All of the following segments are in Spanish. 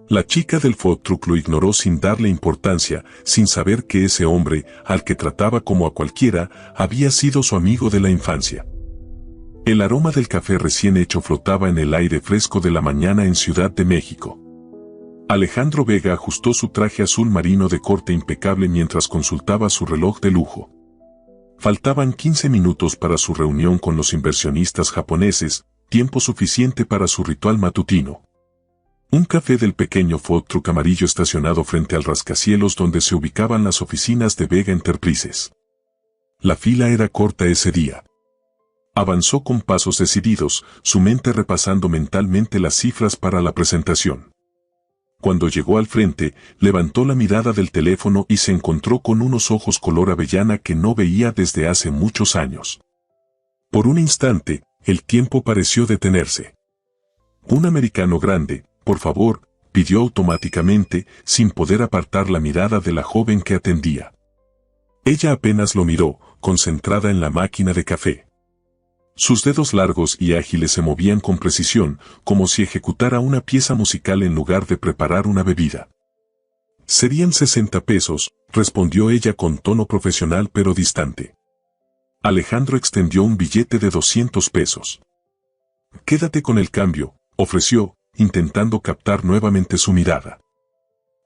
La chica del food truck lo ignoró sin darle importancia, sin saber que ese hombre, al que trataba como a cualquiera, había sido su amigo de la infancia. El aroma del café recién hecho flotaba en el aire fresco de la mañana en Ciudad de México. Alejandro Vega ajustó su traje azul marino de corte impecable mientras consultaba su reloj de lujo. Faltaban 15 minutos para su reunión con los inversionistas japoneses, tiempo suficiente para su ritual matutino. Un café del pequeño food truck amarillo estacionado frente al rascacielos donde se ubicaban las oficinas de Vega Enterprises. La fila era corta ese día. Avanzó con pasos decididos, su mente repasando mentalmente las cifras para la presentación. Cuando llegó al frente, levantó la mirada del teléfono y se encontró con unos ojos color avellana que no veía desde hace muchos años. Por un instante, el tiempo pareció detenerse. Un americano grande, por favor, pidió automáticamente, sin poder apartar la mirada de la joven que atendía. Ella apenas lo miró, concentrada en la máquina de café. Sus dedos largos y ágiles se movían con precisión, como si ejecutara una pieza musical en lugar de preparar una bebida. «Serían 60 pesos», respondió ella con tono profesional pero distante. Alejandro extendió un billete de 200 pesos. «Quédate con el cambio», ofreció, intentando captar nuevamente su mirada.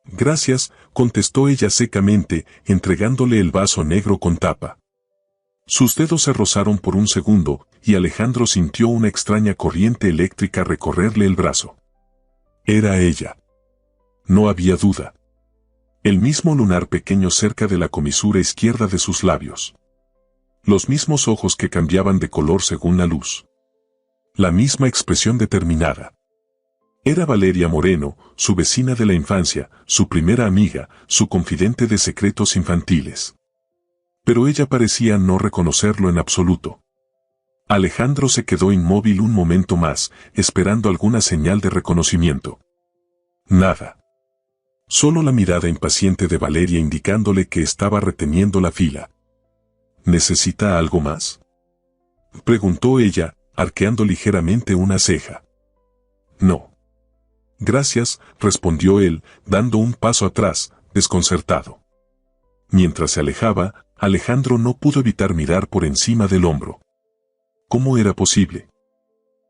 «Gracias», contestó ella secamente, entregándole el vaso negro con tapa. Sus dedos se rozaron por un segundo, y Alejandro sintió una extraña corriente eléctrica recorrerle el brazo. Era ella. No había duda. El mismo lunar pequeño cerca de la comisura izquierda de sus labios. Los mismos ojos que cambiaban de color según la luz. La misma expresión determinada. Era Valeria Moreno, su vecina de la infancia, su primera amiga, su confidente de secretos infantiles. Pero ella parecía no reconocerlo en absoluto. Alejandro se quedó inmóvil un momento más, esperando alguna señal de reconocimiento. Nada. Solo la mirada impaciente de Valeria indicándole que estaba reteniendo la fila. ¿Necesita algo más?, preguntó ella, arqueando ligeramente una ceja. No. Gracias, respondió él, dando un paso atrás, desconcertado. Mientras se alejaba, Alejandro no pudo evitar mirar por encima del hombro. ¿Cómo era posible?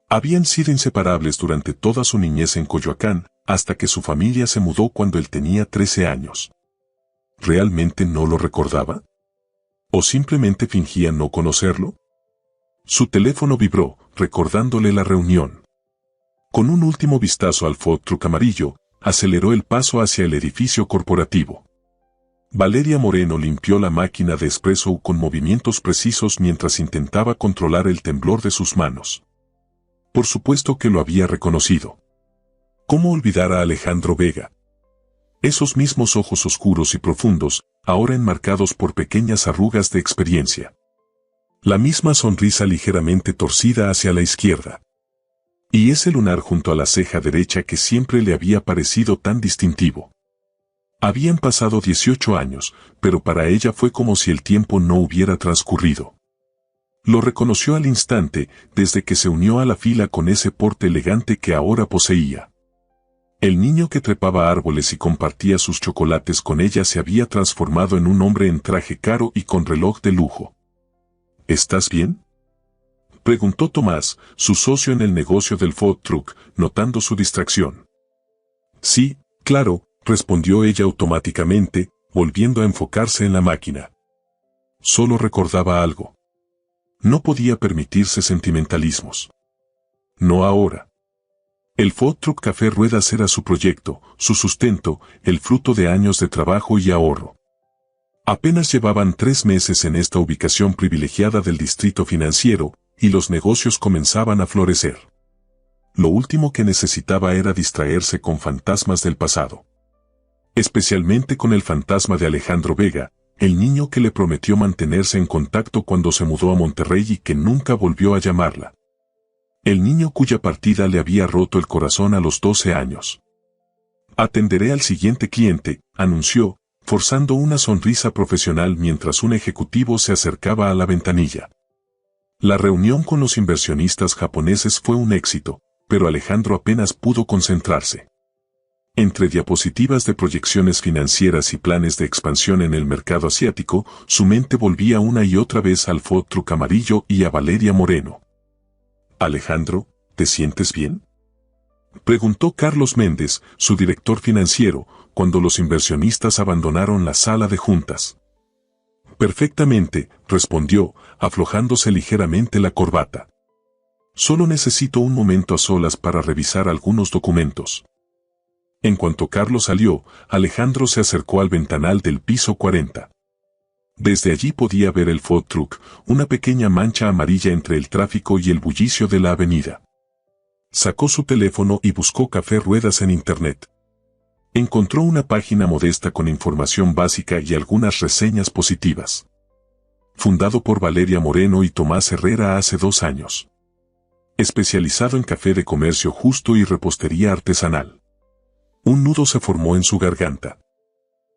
Habían sido inseparables durante toda su niñez en Coyoacán, hasta que su familia se mudó cuando él tenía 13 años. ¿Realmente no lo recordaba? ¿O simplemente fingía no conocerlo? Su teléfono vibró, recordándole la reunión. Con un último vistazo al food truck amarillo, aceleró el paso hacia el edificio corporativo. Valeria Moreno limpió la máquina de espresso con movimientos precisos mientras intentaba controlar el temblor de sus manos. Por supuesto que lo había reconocido. ¿Cómo olvidar a Alejandro Vega? Esos mismos ojos oscuros y profundos, ahora enmarcados por pequeñas arrugas de experiencia. La misma sonrisa ligeramente torcida hacia la izquierda. Y ese lunar junto a la ceja derecha que siempre le había parecido tan distintivo. Habían pasado 18 años, pero para ella fue como si el tiempo no hubiera transcurrido. Lo reconoció al instante, desde que se unió a la fila con ese porte elegante que ahora poseía. El niño que trepaba árboles y compartía sus chocolates con ella se había transformado en un hombre en traje caro y con reloj de lujo. ¿Estás bien?, preguntó Tomás, su socio en el negocio del food truck, notando su distracción. Sí, claro, respondió ella automáticamente, volviendo a enfocarse en la máquina. Solo recordaba algo. No podía permitirse sentimentalismos. No ahora. El food truck Café Ruedas era su proyecto, su sustento, el fruto de años de trabajo y ahorro. Apenas llevaban 3 meses en esta ubicación privilegiada del distrito financiero, y los negocios comenzaban a florecer. Lo último que necesitaba era distraerse con fantasmas del pasado. Especialmente con el fantasma de Alejandro Vega, el niño que le prometió mantenerse en contacto cuando se mudó a Monterrey y que nunca volvió a llamarla. El niño cuya partida le había roto el corazón a los 12 años. Atenderé al siguiente cliente, anunció, forzando una sonrisa profesional mientras un ejecutivo se acercaba a la ventanilla. La reunión con los inversionistas japoneses fue un éxito, pero Alejandro apenas pudo concentrarse. Entre diapositivas de proyecciones financieras y planes de expansión en el mercado asiático, su mente volvía una y otra vez al food truck amarillo y a Valeria Moreno. «Alejandro, ¿te sientes bien?», preguntó Carlos Méndez, su director financiero, cuando los inversionistas abandonaron la sala de juntas. «Perfectamente», respondió, aflojándose ligeramente la corbata. «Solo necesito un momento a solas para revisar algunos documentos». En cuanto Carlos salió, Alejandro se acercó al ventanal del piso 40. Desde allí podía ver el food truck, una pequeña mancha amarilla entre el tráfico y el bullicio de la avenida. Sacó su teléfono y buscó Café Ruedas en Internet. Encontró una página modesta con información básica y algunas reseñas positivas. Fundado por Valeria Moreno y Tomás Herrera hace 2 años. Especializado en café de comercio justo y repostería artesanal. Un nudo se formó en su garganta.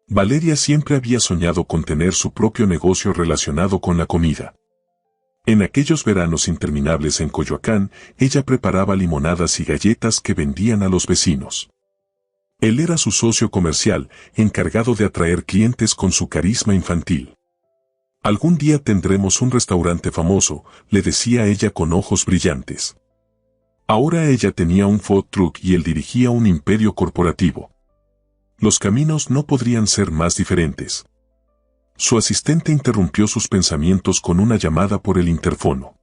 Valeria siempre había soñado con tener su propio negocio relacionado con la comida. En aquellos veranos interminables en Coyoacán, ella preparaba limonadas y galletas que vendían a los vecinos. Él era su socio comercial, encargado de atraer clientes con su carisma infantil. «Algún día tendremos un restaurante famoso», le decía ella con ojos brillantes. Ahora ella tenía un food truck y él dirigía un imperio corporativo. Los caminos no podrían ser más diferentes. Su asistente interrumpió sus pensamientos con una llamada por el interfono.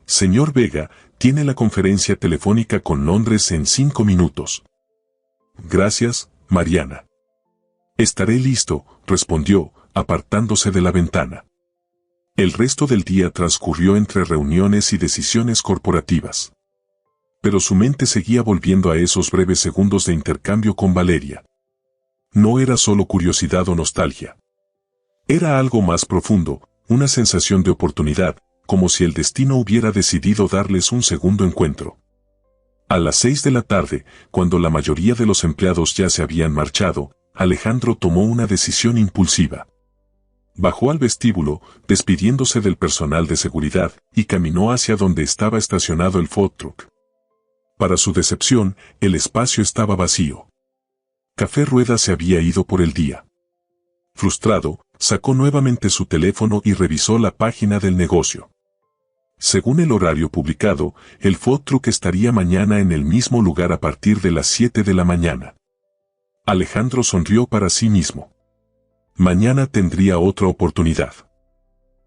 «Señor Vega, tiene la conferencia telefónica con Londres en 5 minutos». «Gracias, Mariana». «Estaré listo», respondió, apartándose de la ventana. El resto del día transcurrió entre reuniones y decisiones corporativas. Pero su mente seguía volviendo a esos breves segundos de intercambio con Valeria. No era solo curiosidad o nostalgia. Era algo más profundo, una sensación de oportunidad, como si el destino hubiera decidido darles un segundo encuentro. A las 6 de la tarde, cuando la mayoría de los empleados ya se habían marchado, Alejandro tomó una decisión impulsiva. Bajó al vestíbulo, despidiéndose del personal de seguridad, y caminó hacia donde estaba estacionado el food truck. Para su decepción, el espacio estaba vacío. Café Rueda se había ido por el día. Frustrado, sacó nuevamente su teléfono y revisó la página del negocio. Según el horario publicado, el food truck estaría mañana en el mismo lugar a partir de las 7 de la mañana. Alejandro sonrió para sí mismo. Mañana tendría otra oportunidad.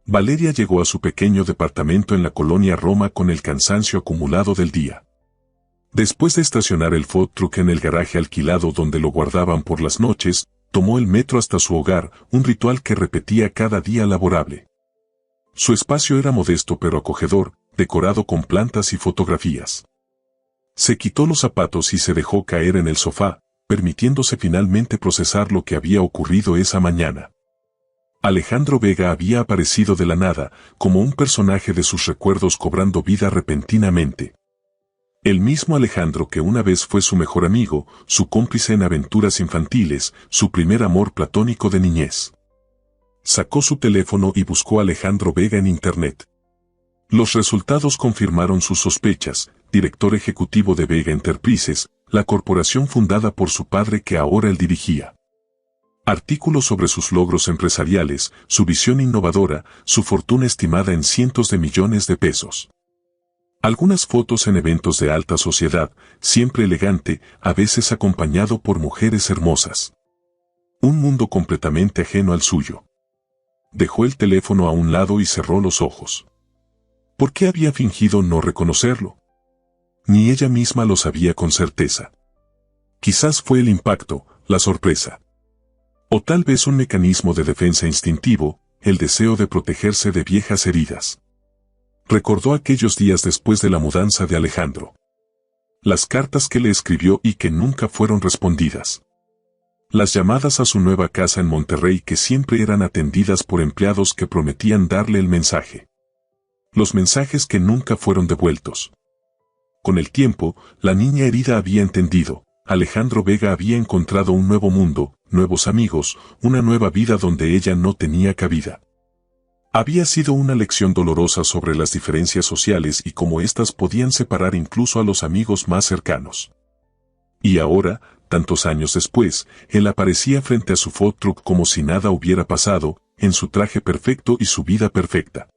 Valeria llegó a su pequeño departamento en la colonia Roma con el cansancio acumulado del día. Después de estacionar el food truck en el garaje alquilado donde lo guardaban por las noches, tomó el metro hasta su hogar, un ritual que repetía cada día laborable. Su espacio era modesto pero acogedor, decorado con plantas y fotografías. Se quitó los zapatos y se dejó caer en el sofá, permitiéndose finalmente procesar lo que había ocurrido esa mañana. Alejandro Vega había aparecido de la nada, como un personaje de sus recuerdos cobrando vida repentinamente. El mismo Alejandro que una vez fue su mejor amigo, su cómplice en aventuras infantiles, su primer amor platónico de niñez. Sacó su teléfono y buscó a Alejandro Vega en Internet. Los resultados confirmaron sus sospechas: director ejecutivo de Vega Enterprises, la corporación fundada por su padre que ahora él dirigía. Artículos sobre sus logros empresariales, su visión innovadora, su fortuna estimada en cientos de millones de pesos. Algunas fotos en eventos de alta sociedad, siempre elegante, a veces acompañado por mujeres hermosas. Un mundo completamente ajeno al suyo. Dejó el teléfono a un lado y cerró los ojos. ¿Por qué había fingido no reconocerlo? Ni ella misma lo sabía con certeza. Quizás fue el impacto, la sorpresa. O tal vez un mecanismo de defensa instintivo, el deseo de protegerse de viejas heridas. Recordó aquellos días después de la mudanza de Alejandro. Las cartas que le escribió y que nunca fueron respondidas. Las llamadas a su nueva casa en Monterrey que siempre eran atendidas por empleados que prometían darle el mensaje. Los mensajes que nunca fueron devueltos. Con el tiempo, la niña herida había entendido. Alejandro Vega había encontrado un nuevo mundo, nuevos amigos, una nueva vida donde ella no tenía cabida. Había sido una lección dolorosa sobre las diferencias sociales y cómo éstas podían separar incluso a los amigos más cercanos. Y ahora, tantos años después, él aparecía frente a su food truck como si nada hubiera pasado, en su traje perfecto y su vida perfecta.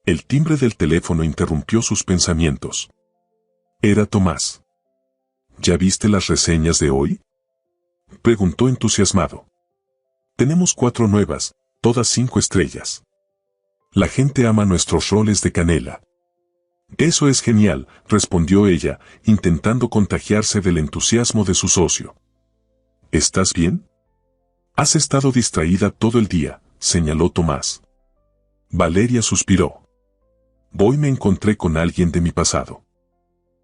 El timbre del teléfono interrumpió sus pensamientos. Era Tomás. ¿Ya viste las reseñas de hoy?, preguntó entusiasmado. Tenemos 4 nuevas, todas 5 estrellas. La gente ama nuestros roles de canela. Eso es genial, respondió ella, intentando contagiarse del entusiasmo de su socio. ¿Estás bien? Has estado distraída todo el día, señaló Tomás. Valeria suspiró. Hoy me encontré con alguien de mi pasado.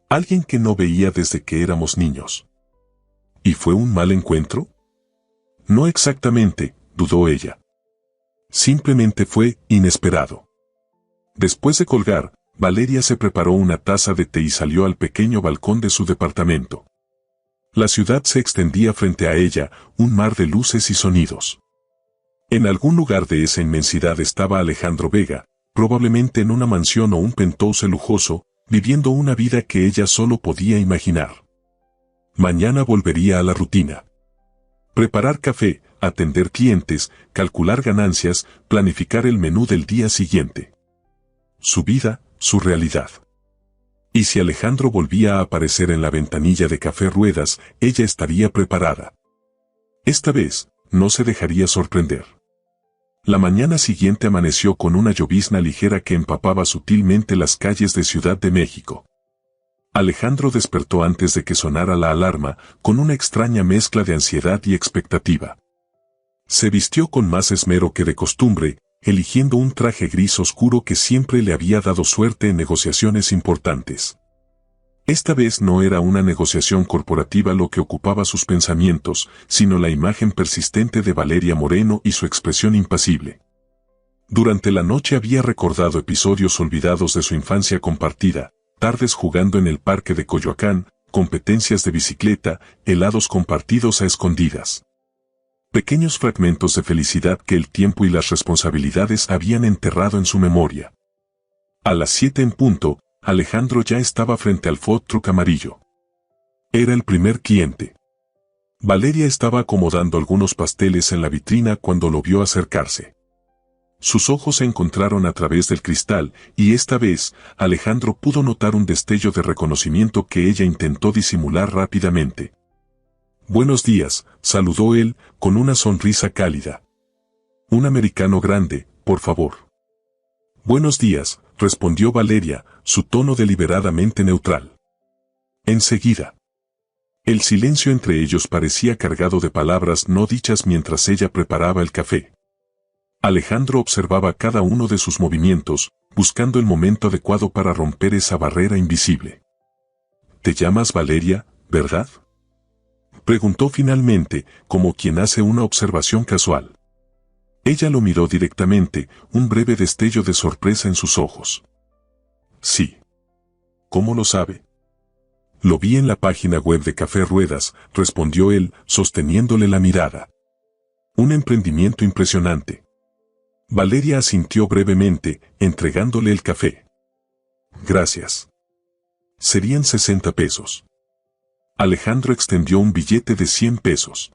Alguien que no veía desde que éramos niños. ¿Y fue un mal encuentro? No exactamente, dudó ella. Simplemente fue inesperado. Después de colgar, Valeria se preparó una taza de té y salió al pequeño balcón de su departamento. La ciudad se extendía frente a ella, un mar de luces y sonidos. En algún lugar de esa inmensidad estaba Alejandro Vega, probablemente en una mansión o un penthouse lujoso, viviendo una vida que ella solo podía imaginar. Mañana volvería a la rutina. Preparar café, atender clientes, calcular ganancias, planificar el menú del día siguiente. Su vida, su realidad. Y si Alejandro volvía a aparecer en la ventanilla de Café Ruedas, ella estaría preparada. Esta vez, no se dejaría sorprender. La mañana siguiente amaneció con una llovizna ligera que empapaba sutilmente las calles de Ciudad de México. Alejandro despertó antes de que sonara la alarma, con una extraña mezcla de ansiedad y expectativa. Se vistió con más esmero que de costumbre, eligiendo un traje gris oscuro que siempre le había dado suerte en negociaciones importantes. Esta vez no era una negociación corporativa lo que ocupaba sus pensamientos, sino la imagen persistente de Valeria Moreno y su expresión impasible. Durante la noche había recordado episodios olvidados de su infancia compartida, tardes jugando en el parque de Coyoacán, competencias de bicicleta, helados compartidos a escondidas. Pequeños fragmentos de felicidad que el tiempo y las responsabilidades habían enterrado en su memoria. A las 7 en punto, Alejandro ya estaba frente al food truck amarillo. Era el primer cliente. Valeria estaba acomodando algunos pasteles en la vitrina cuando lo vio acercarse. Sus ojos se encontraron a través del cristal, y esta vez, Alejandro pudo notar un destello de reconocimiento que ella intentó disimular rápidamente. Buenos días, saludó él, con una sonrisa cálida. Un americano grande, por favor. Buenos días, respondió Valeria, su tono deliberadamente neutral. Enseguida. El silencio entre ellos parecía cargado de palabras no dichas mientras ella preparaba el café. Alejandro observaba cada uno de sus movimientos, buscando el momento adecuado para romper esa barrera invisible. ¿Te llamas Valeria, verdad?, preguntó finalmente, como quien hace una observación casual. Ella lo miró directamente, un breve destello de sorpresa en sus ojos. Sí. ¿Cómo lo sabe? Lo vi en la página web de Café Ruedas, respondió él, sosteniéndole la mirada. Un emprendimiento impresionante. Valeria asintió brevemente, entregándole el café. Gracias. Serían 60 pesos. Alejandro extendió un billete de 100 pesos.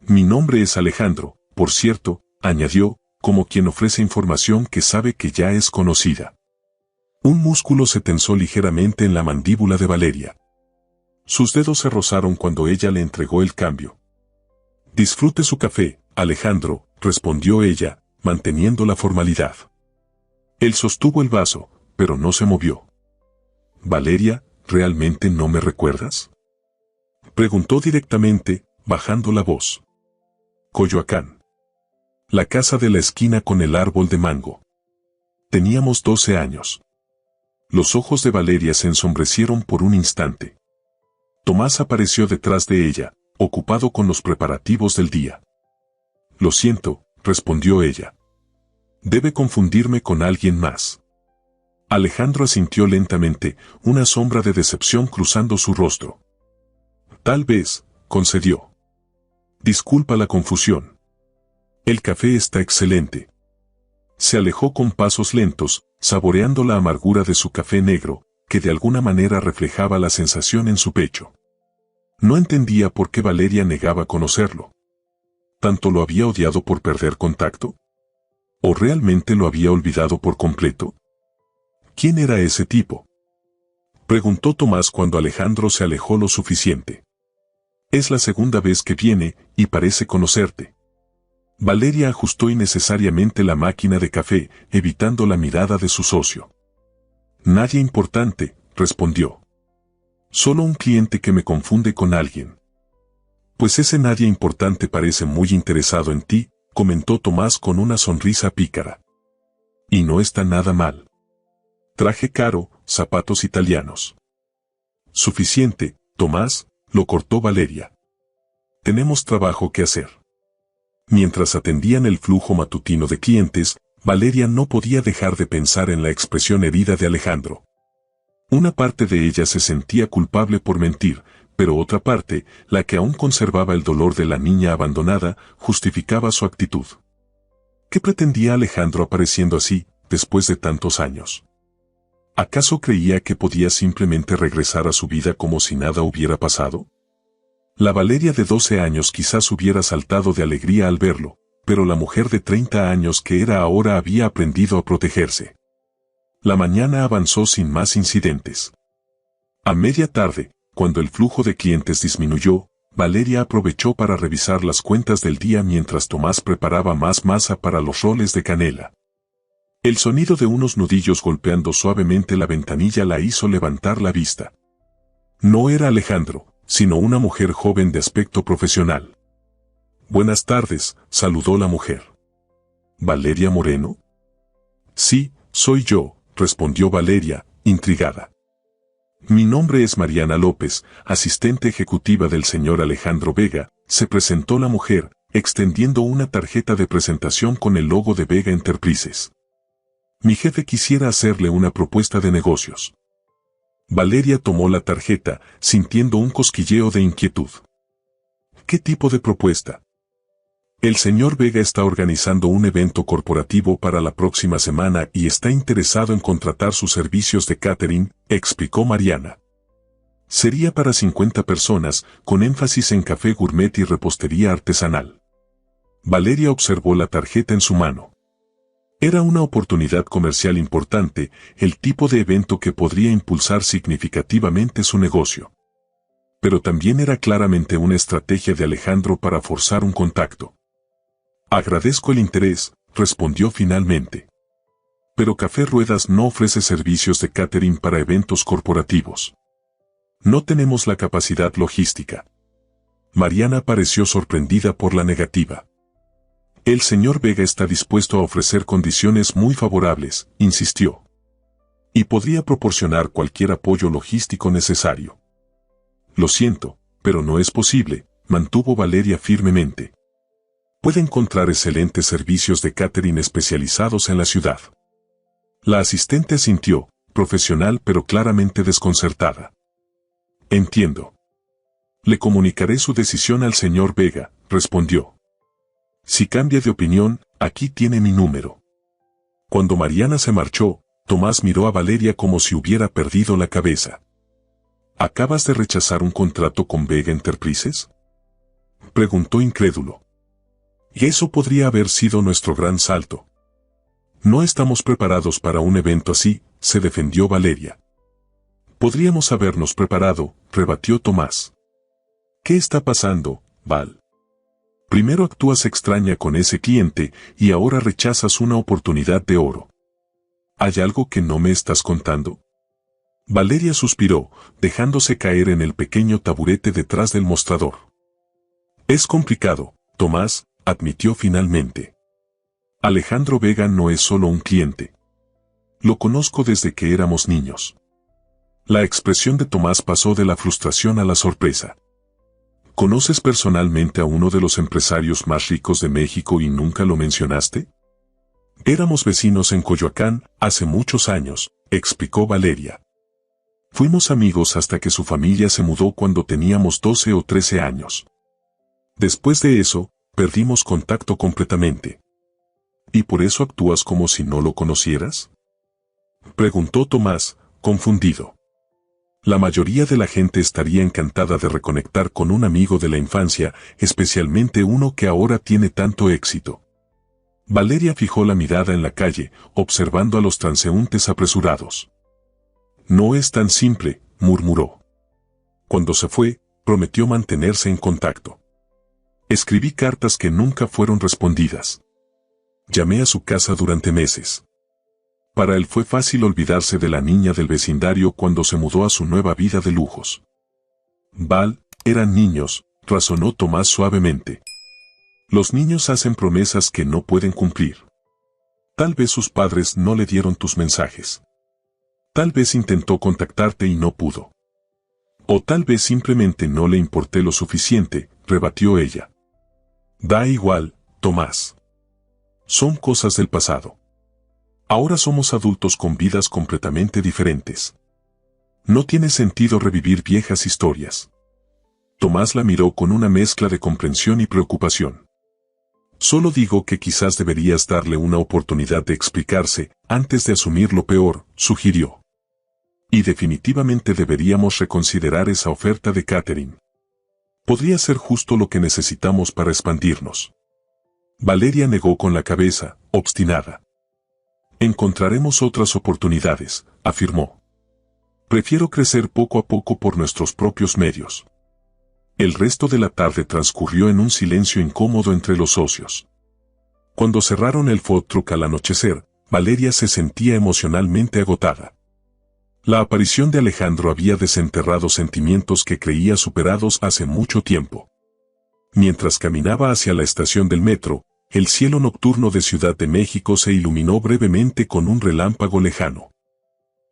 Mi nombre es Alejandro, por cierto, añadió, como quien ofrece información que sabe que ya es conocida. Un músculo se tensó ligeramente en la mandíbula de Valeria. Sus dedos se rozaron cuando ella le entregó el cambio. Disfrute su café, Alejandro, respondió ella, manteniendo la formalidad. Él sostuvo el vaso, pero no se movió. Valeria, ¿realmente no me recuerdas?, preguntó directamente, bajando la voz. Coyoacán. La casa de la esquina con el árbol de mango. Teníamos 12 años. Los ojos de Valeria se ensombrecieron por un instante. Tomás apareció detrás de ella, ocupado con los preparativos del día. Lo siento, respondió ella. Debe confundirme con alguien más. Alejandro asintió lentamente, una sombra de decepción cruzando su rostro. Tal vez, concedió. Disculpa la confusión. El café está excelente. Se alejó con pasos lentos, saboreando la amargura de su café negro, que de alguna manera reflejaba la sensación en su pecho. No entendía por qué Valeria negaba conocerlo. ¿Tanto lo había odiado por perder contacto? ¿O realmente lo había olvidado por completo? ¿Quién era ese tipo? Preguntó Tomás cuando Alejandro se alejó lo suficiente. Es la segunda vez que viene, y parece conocerte. Valeria ajustó innecesariamente la máquina de café, evitando la mirada de su socio. Nadie importante, respondió. Solo un cliente que me confunde con alguien. Pues ese nadie importante parece muy interesado en ti, comentó Tomás con una sonrisa pícara. Y no está nada mal. Traje caro, zapatos italianos. Suficiente, Tomás, lo cortó Valeria. Tenemos trabajo que hacer. Mientras atendían el flujo matutino de clientes, Valeria no podía dejar de pensar en la expresión herida de Alejandro. Una parte de ella se sentía culpable por mentir, pero otra parte, la que aún conservaba el dolor de la niña abandonada, justificaba su actitud. ¿Qué pretendía Alejandro apareciendo así, después de tantos años? ¿Acaso creía que podía simplemente regresar a su vida como si nada hubiera pasado? La Valeria de 12 años quizás hubiera saltado de alegría al verlo, pero la mujer de 30 años que era ahora había aprendido a protegerse. La mañana avanzó sin más incidentes. A media tarde, cuando el flujo de clientes disminuyó, Valeria aprovechó para revisar las cuentas del día mientras Tomás preparaba más masa para los roles de canela. El sonido de unos nudillos golpeando suavemente la ventanilla la hizo levantar la vista. No era Alejandro, sino una mujer joven de aspecto profesional. Buenas tardes, saludó la mujer. ¿Valeria Moreno? Sí, soy yo, respondió Valeria, intrigada. Mi nombre es Mariana López, asistente ejecutiva del señor Alejandro Vega, se presentó la mujer, extendiendo una tarjeta de presentación con el logo de Vega Enterprises. Mi jefe quisiera hacerle una propuesta de negocios. Valeria tomó la tarjeta, sintiendo un cosquilleo de inquietud. ¿Qué tipo de propuesta? El señor Vega está organizando un evento corporativo para la próxima semana y está interesado en contratar sus servicios de catering, explicó Mariana. Sería para 50 personas, con énfasis en café gourmet y repostería artesanal. Valeria observó la tarjeta en su mano. Era una oportunidad comercial importante, el tipo de evento que podría impulsar significativamente su negocio. Pero también era claramente una estrategia de Alejandro para forzar un contacto. Agradezco el interés, respondió finalmente. Pero Café Ruedas no ofrece servicios de catering para eventos corporativos. No tenemos la capacidad logística. Mariana pareció sorprendida por la negativa. El señor Vega está dispuesto a ofrecer condiciones muy favorables, insistió. Y podría proporcionar cualquier apoyo logístico necesario. Lo siento, pero no es posible, mantuvo Valeria firmemente. Puede encontrar excelentes servicios de catering especializados en la ciudad. La asistente asintió, profesional pero claramente desconcertada. Entiendo. Le comunicaré su decisión al señor Vega, respondió. Si cambia de opinión, aquí tiene mi número. Cuando Mariana se marchó, Tomás miró a Valeria como si hubiera perdido la cabeza. ¿Acabas de rechazar un contrato con Vega Enterprises? Preguntó incrédulo. Y eso podría haber sido nuestro gran salto. No estamos preparados para un evento así, se defendió Valeria. Podríamos habernos preparado, rebatió Tomás. ¿Qué está pasando, Val? Primero actúas extraña con ese cliente y ahora rechazas una oportunidad de oro. ¿Hay algo que no me estás contando? Valeria suspiró, dejándose caer en el pequeño taburete detrás del mostrador. Es complicado, Tomás, admitió finalmente. Alejandro Vega no es solo un cliente. Lo conozco desde que éramos niños. La expresión de Tomás pasó de la frustración a la sorpresa. ¿Conoces personalmente a uno de los empresarios más ricos de México y nunca lo mencionaste? Éramos vecinos en Coyoacán, hace muchos años, explicó Valeria. Fuimos amigos hasta que su familia se mudó cuando teníamos 12 o 13 años. Después de eso, perdimos contacto completamente. ¿Y por eso actúas como si no lo conocieras? Preguntó Tomás, confundido. La mayoría de la gente estaría encantada de reconectar con un amigo de la infancia, especialmente uno que ahora tiene tanto éxito. Valeria fijó la mirada en la calle, observando a los transeúntes apresurados. No es tan simple, murmuró. Cuando se fue, prometió mantenerse en contacto. Escribí cartas que nunca fueron respondidas. Llamé a su casa durante meses. Para él fue fácil olvidarse de la niña del vecindario cuando se mudó a su nueva vida de lujos. Val, eran niños, razonó Tomás suavemente. Los niños hacen promesas que no pueden cumplir. Tal vez sus padres no le dieron tus mensajes. Tal vez intentó contactarte y no pudo. O tal vez simplemente no le importé lo suficiente, rebatió ella. Da igual, Tomás. Son cosas del pasado. Ahora somos adultos con vidas completamente diferentes. No tiene sentido revivir viejas historias. Tomás la miró con una mezcla de comprensión y preocupación. Solo digo que quizás deberías darle una oportunidad de explicarse antes de asumir lo peor, sugirió. Y definitivamente deberíamos reconsiderar esa oferta de Catherine. Podría ser justo lo que necesitamos para expandirnos. Valeria negó con la cabeza, obstinada. Encontraremos otras oportunidades, afirmó. Prefiero crecer poco a poco por nuestros propios medios. El resto de la tarde transcurrió en un silencio incómodo entre los socios. Cuando cerraron el food truck al anochecer, Valeria se sentía emocionalmente agotada. La aparición de Alejandro había desenterrado sentimientos que creía superados hace mucho tiempo. Mientras caminaba hacia la estación del metro, el cielo nocturno de Ciudad de México se iluminó brevemente con un relámpago lejano.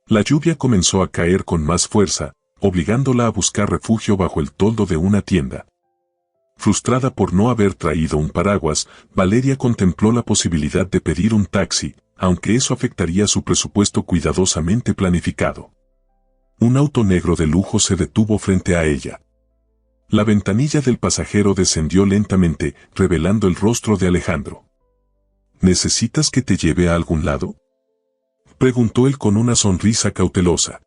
La lluvia comenzó a caer con más fuerza, obligándola a buscar refugio bajo el toldo de una tienda. Frustrada por no haber traído un paraguas, Valeria contempló la posibilidad de pedir un taxi, aunque eso afectaría su presupuesto cuidadosamente planificado. Un auto negro de lujo se detuvo frente a ella. La ventanilla del pasajero descendió lentamente, revelando el rostro de Alejandro. ¿Necesitas que te lleve a algún lado?, preguntó él con una sonrisa cautelosa.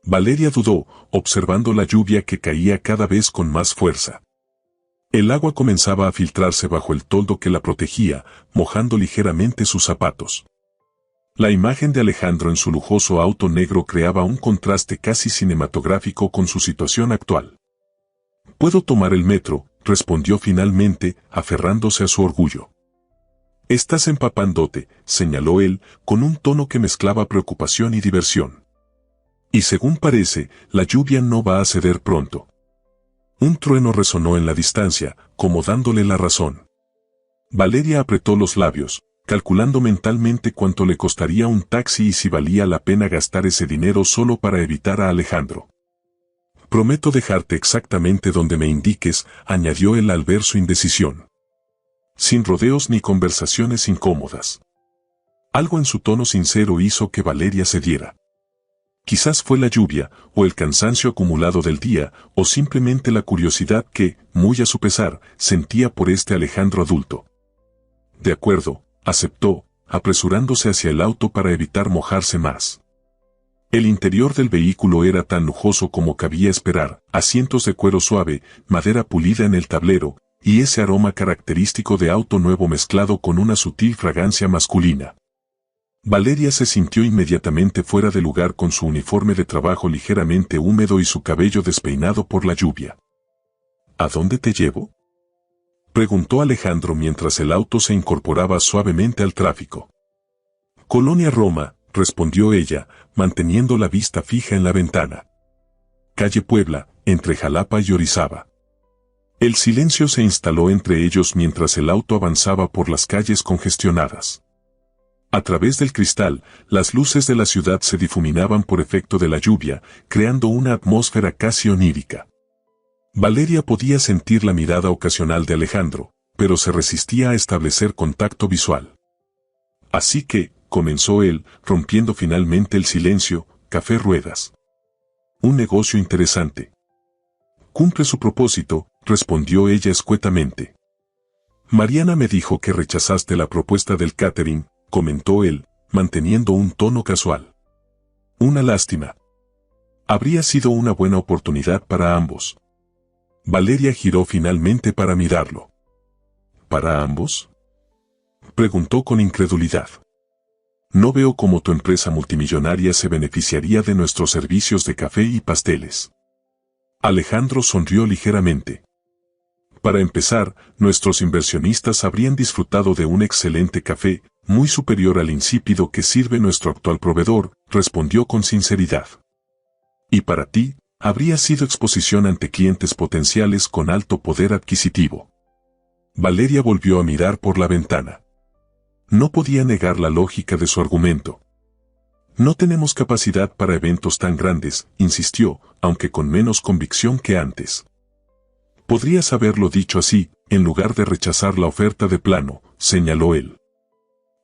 Valeria dudó, observando la lluvia que caía cada vez con más fuerza. El agua comenzaba a filtrarse bajo el toldo que la protegía, mojando ligeramente sus zapatos. La imagen de Alejandro en su lujoso auto negro creaba un contraste casi cinematográfico con su situación actual. «Puedo tomar el metro», respondió finalmente, aferrándose a su orgullo. «Estás empapándote», señaló él, con un tono que mezclaba preocupación y diversión. «Y según parece, la lluvia no va a ceder pronto». Un trueno resonó en la distancia, como dándole la razón. Valeria apretó los labios, calculando mentalmente cuánto le costaría un taxi y si valía la pena gastar ese dinero solo para evitar a Alejandro. «Prometo dejarte exactamente donde me indiques», añadió él al ver su indecisión. Sin rodeos ni conversaciones incómodas. Algo en su tono sincero hizo que Valeria cediera. Quizás fue la lluvia, o el cansancio acumulado del día, o simplemente la curiosidad que, muy a su pesar, sentía por este Alejandro adulto. «De acuerdo», aceptó, apresurándose hacia el auto para evitar mojarse más. El interior del vehículo era tan lujoso como cabía esperar, asientos de cuero suave, madera pulida en el tablero, y ese aroma característico de auto nuevo mezclado con una sutil fragancia masculina. Valeria se sintió inmediatamente fuera de lugar con su uniforme de trabajo ligeramente húmedo y su cabello despeinado por la lluvia. «¿A dónde te llevo?», preguntó Alejandro mientras el auto se incorporaba suavemente al tráfico. «Colonia Roma», respondió ella, manteniendo la vista fija en la ventana. «Calle Puebla, entre Jalapa y Orizaba». El silencio se instaló entre ellos mientras el auto avanzaba por las calles congestionadas. A través del cristal, las luces de la ciudad se difuminaban por efecto de la lluvia, creando una atmósfera casi onírica. Valeria podía sentir la mirada ocasional de Alejandro, pero se resistía a establecer contacto visual. «Así que», comenzó él, rompiendo finalmente el silencio, «Café Ruedas. Un negocio interesante». «Cumple su propósito», respondió ella escuetamente. «Mariana me dijo que rechazaste la propuesta del catering», comentó él, manteniendo un tono casual. «Una lástima». Habría sido una buena oportunidad para ambos. Valeria giró finalmente para mirarlo. ¿Para ambos?, preguntó con incredulidad. No veo cómo tu empresa multimillonaria se beneficiaría de nuestros servicios de café y pasteles. Alejandro sonrió ligeramente. Para empezar, nuestros inversionistas habrían disfrutado de un excelente café, muy superior al insípido que sirve nuestro actual proveedor, respondió con sinceridad. Y para ti, habría sido exposición ante clientes potenciales con alto poder adquisitivo. Valeria volvió a mirar por la ventana. No podía negar la lógica de su argumento. No tenemos capacidad para eventos tan grandes, insistió, aunque con menos convicción que antes. Podrías haberlo dicho así, en lugar de rechazar la oferta de plano, señaló él.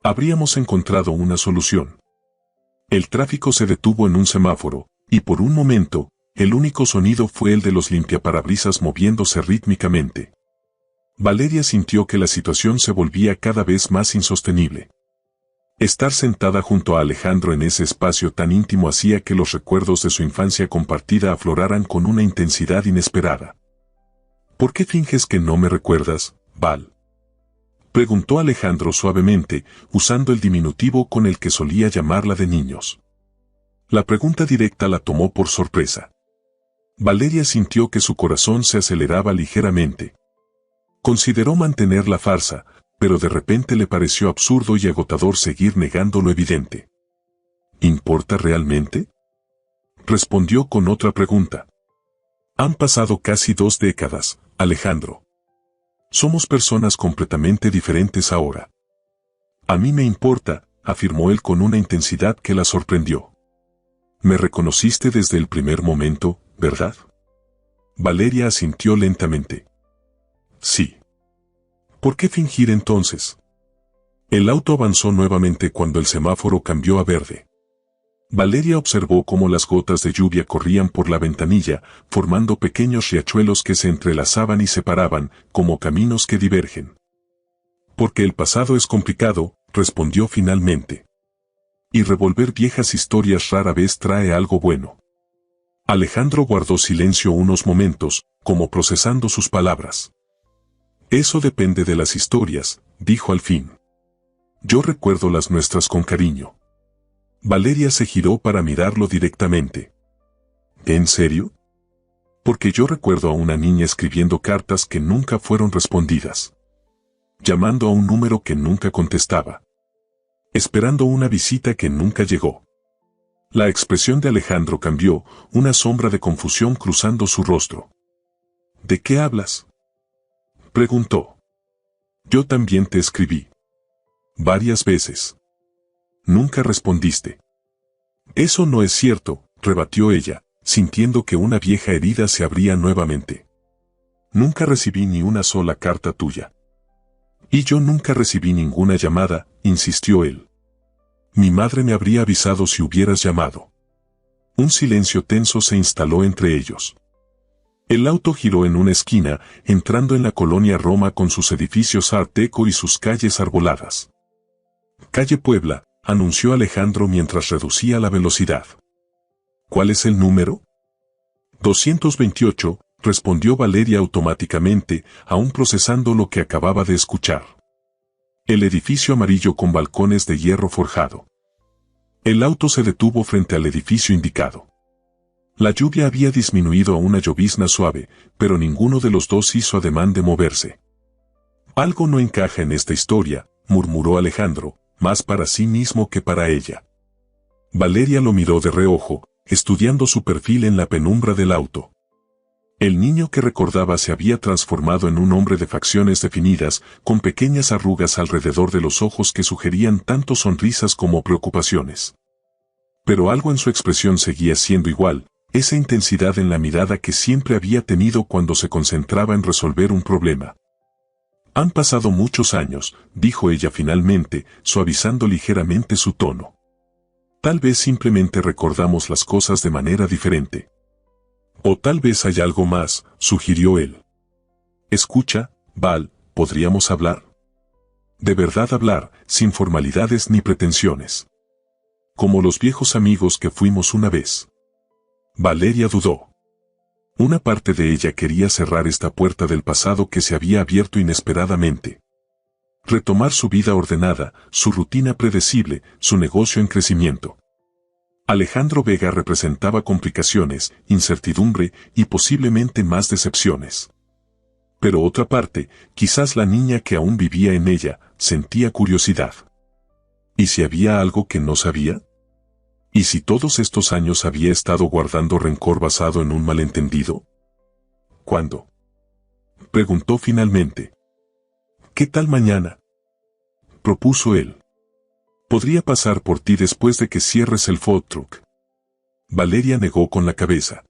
Habríamos encontrado una solución. El tráfico se detuvo en un semáforo, y por un momento, el único sonido fue el de los limpiaparabrisas moviéndose rítmicamente. Valeria sintió que la situación se volvía cada vez más insostenible. Estar sentada junto a Alejandro en ese espacio tan íntimo hacía que los recuerdos de su infancia compartida afloraran con una intensidad inesperada. ¿Por qué finges que no me recuerdas, Val?, preguntó Alejandro suavemente, usando el diminutivo con el que solía llamarla de niños. La pregunta directa la tomó por sorpresa. Valeria sintió que su corazón se aceleraba ligeramente. Consideró mantener la farsa, pero de repente le pareció absurdo y agotador seguir negando lo evidente. ¿Importa realmente?, respondió con otra pregunta. Han pasado casi 2 décadas, Alejandro. Somos personas completamente diferentes ahora. A mí me importa, afirmó él con una intensidad que la sorprendió. Me reconociste desde el primer momento, ¿verdad? Valeria asintió lentamente. Sí. ¿Por qué fingir entonces? El auto avanzó nuevamente cuando el semáforo cambió a verde. Valeria observó cómo las gotas de lluvia corrían por la ventanilla, formando pequeños riachuelos que se entrelazaban y separaban, como caminos que divergen. Porque el pasado es complicado, respondió finalmente. Y revolver viejas historias rara vez trae algo bueno. Alejandro guardó silencio unos momentos, como procesando sus palabras. Eso depende de las historias, dijo al fin. Yo recuerdo las nuestras con cariño. Valeria se giró para mirarlo directamente. ¿En serio? Porque yo recuerdo a una niña escribiendo cartas que nunca fueron respondidas. Llamando a un número que nunca contestaba. Esperando una visita que nunca llegó. La expresión de Alejandro cambió, una sombra de confusión cruzando su rostro. ¿De qué hablas?, preguntó. Yo también te escribí. Varias veces. Nunca respondiste. Eso no es cierto, rebatió ella, sintiendo que una vieja herida se abría nuevamente. Nunca recibí ni una sola carta tuya. Y yo nunca recibí ninguna llamada, insistió él. Mi madre me habría avisado si hubieras llamado. Un silencio tenso se instaló entre ellos. El auto giró en una esquina, entrando en la colonia Roma con sus edificios Art Deco y sus calles arboladas. Calle Puebla, anunció Alejandro mientras reducía la velocidad. ¿Cuál es el número? 228, respondió Valeria automáticamente, aún procesando lo que acababa de escuchar. El edificio amarillo con balcones de hierro forjado. El auto se detuvo frente al edificio indicado. La lluvia había disminuido a una llovizna suave, pero ninguno de los dos hizo ademán de moverse. Algo no encaja en esta historia, murmuró Alejandro, más para sí mismo que para ella. Valeria lo miró de reojo, estudiando su perfil en la penumbra del auto. El niño que recordaba se había transformado en un hombre de facciones definidas, con pequeñas arrugas alrededor de los ojos que sugerían tanto sonrisas como preocupaciones. Pero algo en su expresión seguía siendo igual, esa intensidad en la mirada que siempre había tenido cuando se concentraba en resolver un problema. Han pasado muchos años, dijo ella finalmente, suavizando ligeramente su tono. Tal vez simplemente recordamos las cosas de manera diferente. O tal vez hay algo más, sugirió él. Escucha, Val, ¿podríamos hablar? De verdad hablar, sin formalidades ni pretensiones. Como los viejos amigos que fuimos una vez. Valeria dudó. Una parte de ella quería cerrar esta puerta del pasado que se había abierto inesperadamente. Retomar su vida ordenada, su rutina predecible, su negocio en crecimiento. Alejandro Vega representaba complicaciones, incertidumbre y posiblemente más decepciones. Pero otra parte, quizás la niña que aún vivía en ella, sentía curiosidad. ¿Y si había algo que no sabía? ¿Y si todos estos años había estado guardando rencor basado en un malentendido? ¿Cuándo? Preguntó finalmente. ¿Qué tal mañana? Propuso él. Podría pasar por ti después de que cierres el food truck. Valeria negó con la cabeza.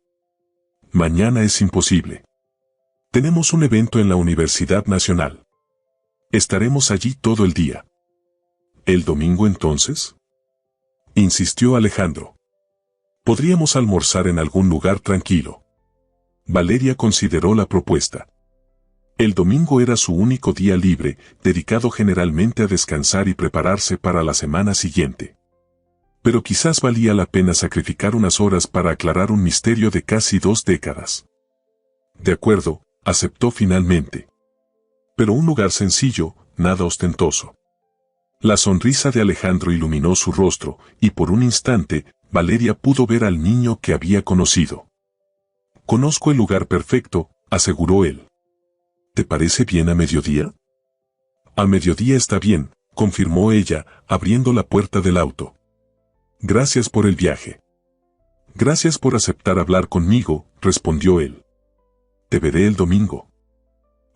Mañana es imposible. Tenemos un evento en la Universidad Nacional. Estaremos allí todo el día. ¿El domingo entonces? Insistió Alejandro. Podríamos almorzar en algún lugar tranquilo. Valeria consideró la propuesta. El domingo era su único día libre, dedicado generalmente a descansar y prepararse para la semana siguiente. Pero quizás valía la pena sacrificar unas horas para aclarar un misterio de casi 2 décadas. De acuerdo, aceptó finalmente. Pero un lugar sencillo, nada ostentoso. La sonrisa de Alejandro iluminó su rostro, y por un instante, Valeria pudo ver al niño que había conocido. Conozco el lugar perfecto, aseguró él. ¿Te parece bien a mediodía? A mediodía está bien, confirmó ella, abriendo la puerta del auto. Gracias por el viaje. Gracias por aceptar hablar conmigo, respondió él. Te veré el domingo.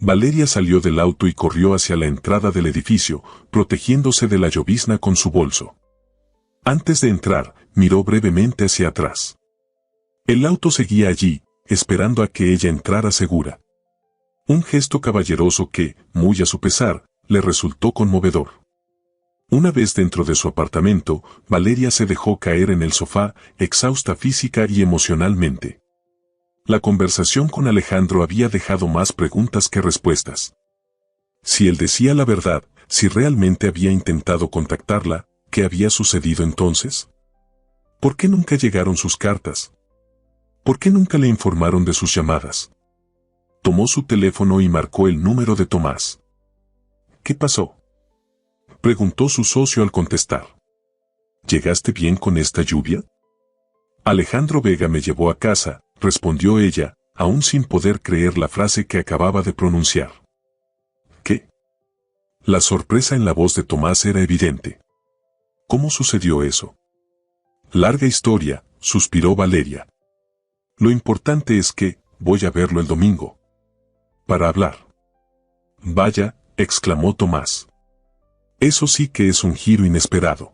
Valeria salió del auto y corrió hacia la entrada del edificio, protegiéndose de la llovizna con su bolso. Antes de entrar, miró brevemente hacia atrás. El auto seguía allí, esperando a que ella entrara segura. Un gesto caballeroso que, muy a su pesar, le resultó conmovedor. Una vez dentro de su apartamento, Valeria se dejó caer en el sofá, exhausta física y emocionalmente. La conversación con Alejandro había dejado más preguntas que respuestas. Si él decía la verdad, si realmente había intentado contactarla, ¿qué había sucedido entonces? ¿Por qué nunca llegaron sus cartas? ¿Por qué nunca le informaron de sus llamadas? Tomó su teléfono y marcó el número de Tomás. ¿Qué pasó?, preguntó su socio al contestar. ¿Llegaste bien con esta lluvia? Alejandro Vega me llevó a casa, respondió ella, aún sin poder creer la frase que acababa de pronunciar. ¿Qué? La sorpresa en la voz de Tomás era evidente. ¿Cómo sucedió eso? Larga historia, suspiró Valeria. Lo importante es que, voy a verlo el domingo. Para hablar. Vaya, exclamó Tomás. Eso sí que es un giro inesperado.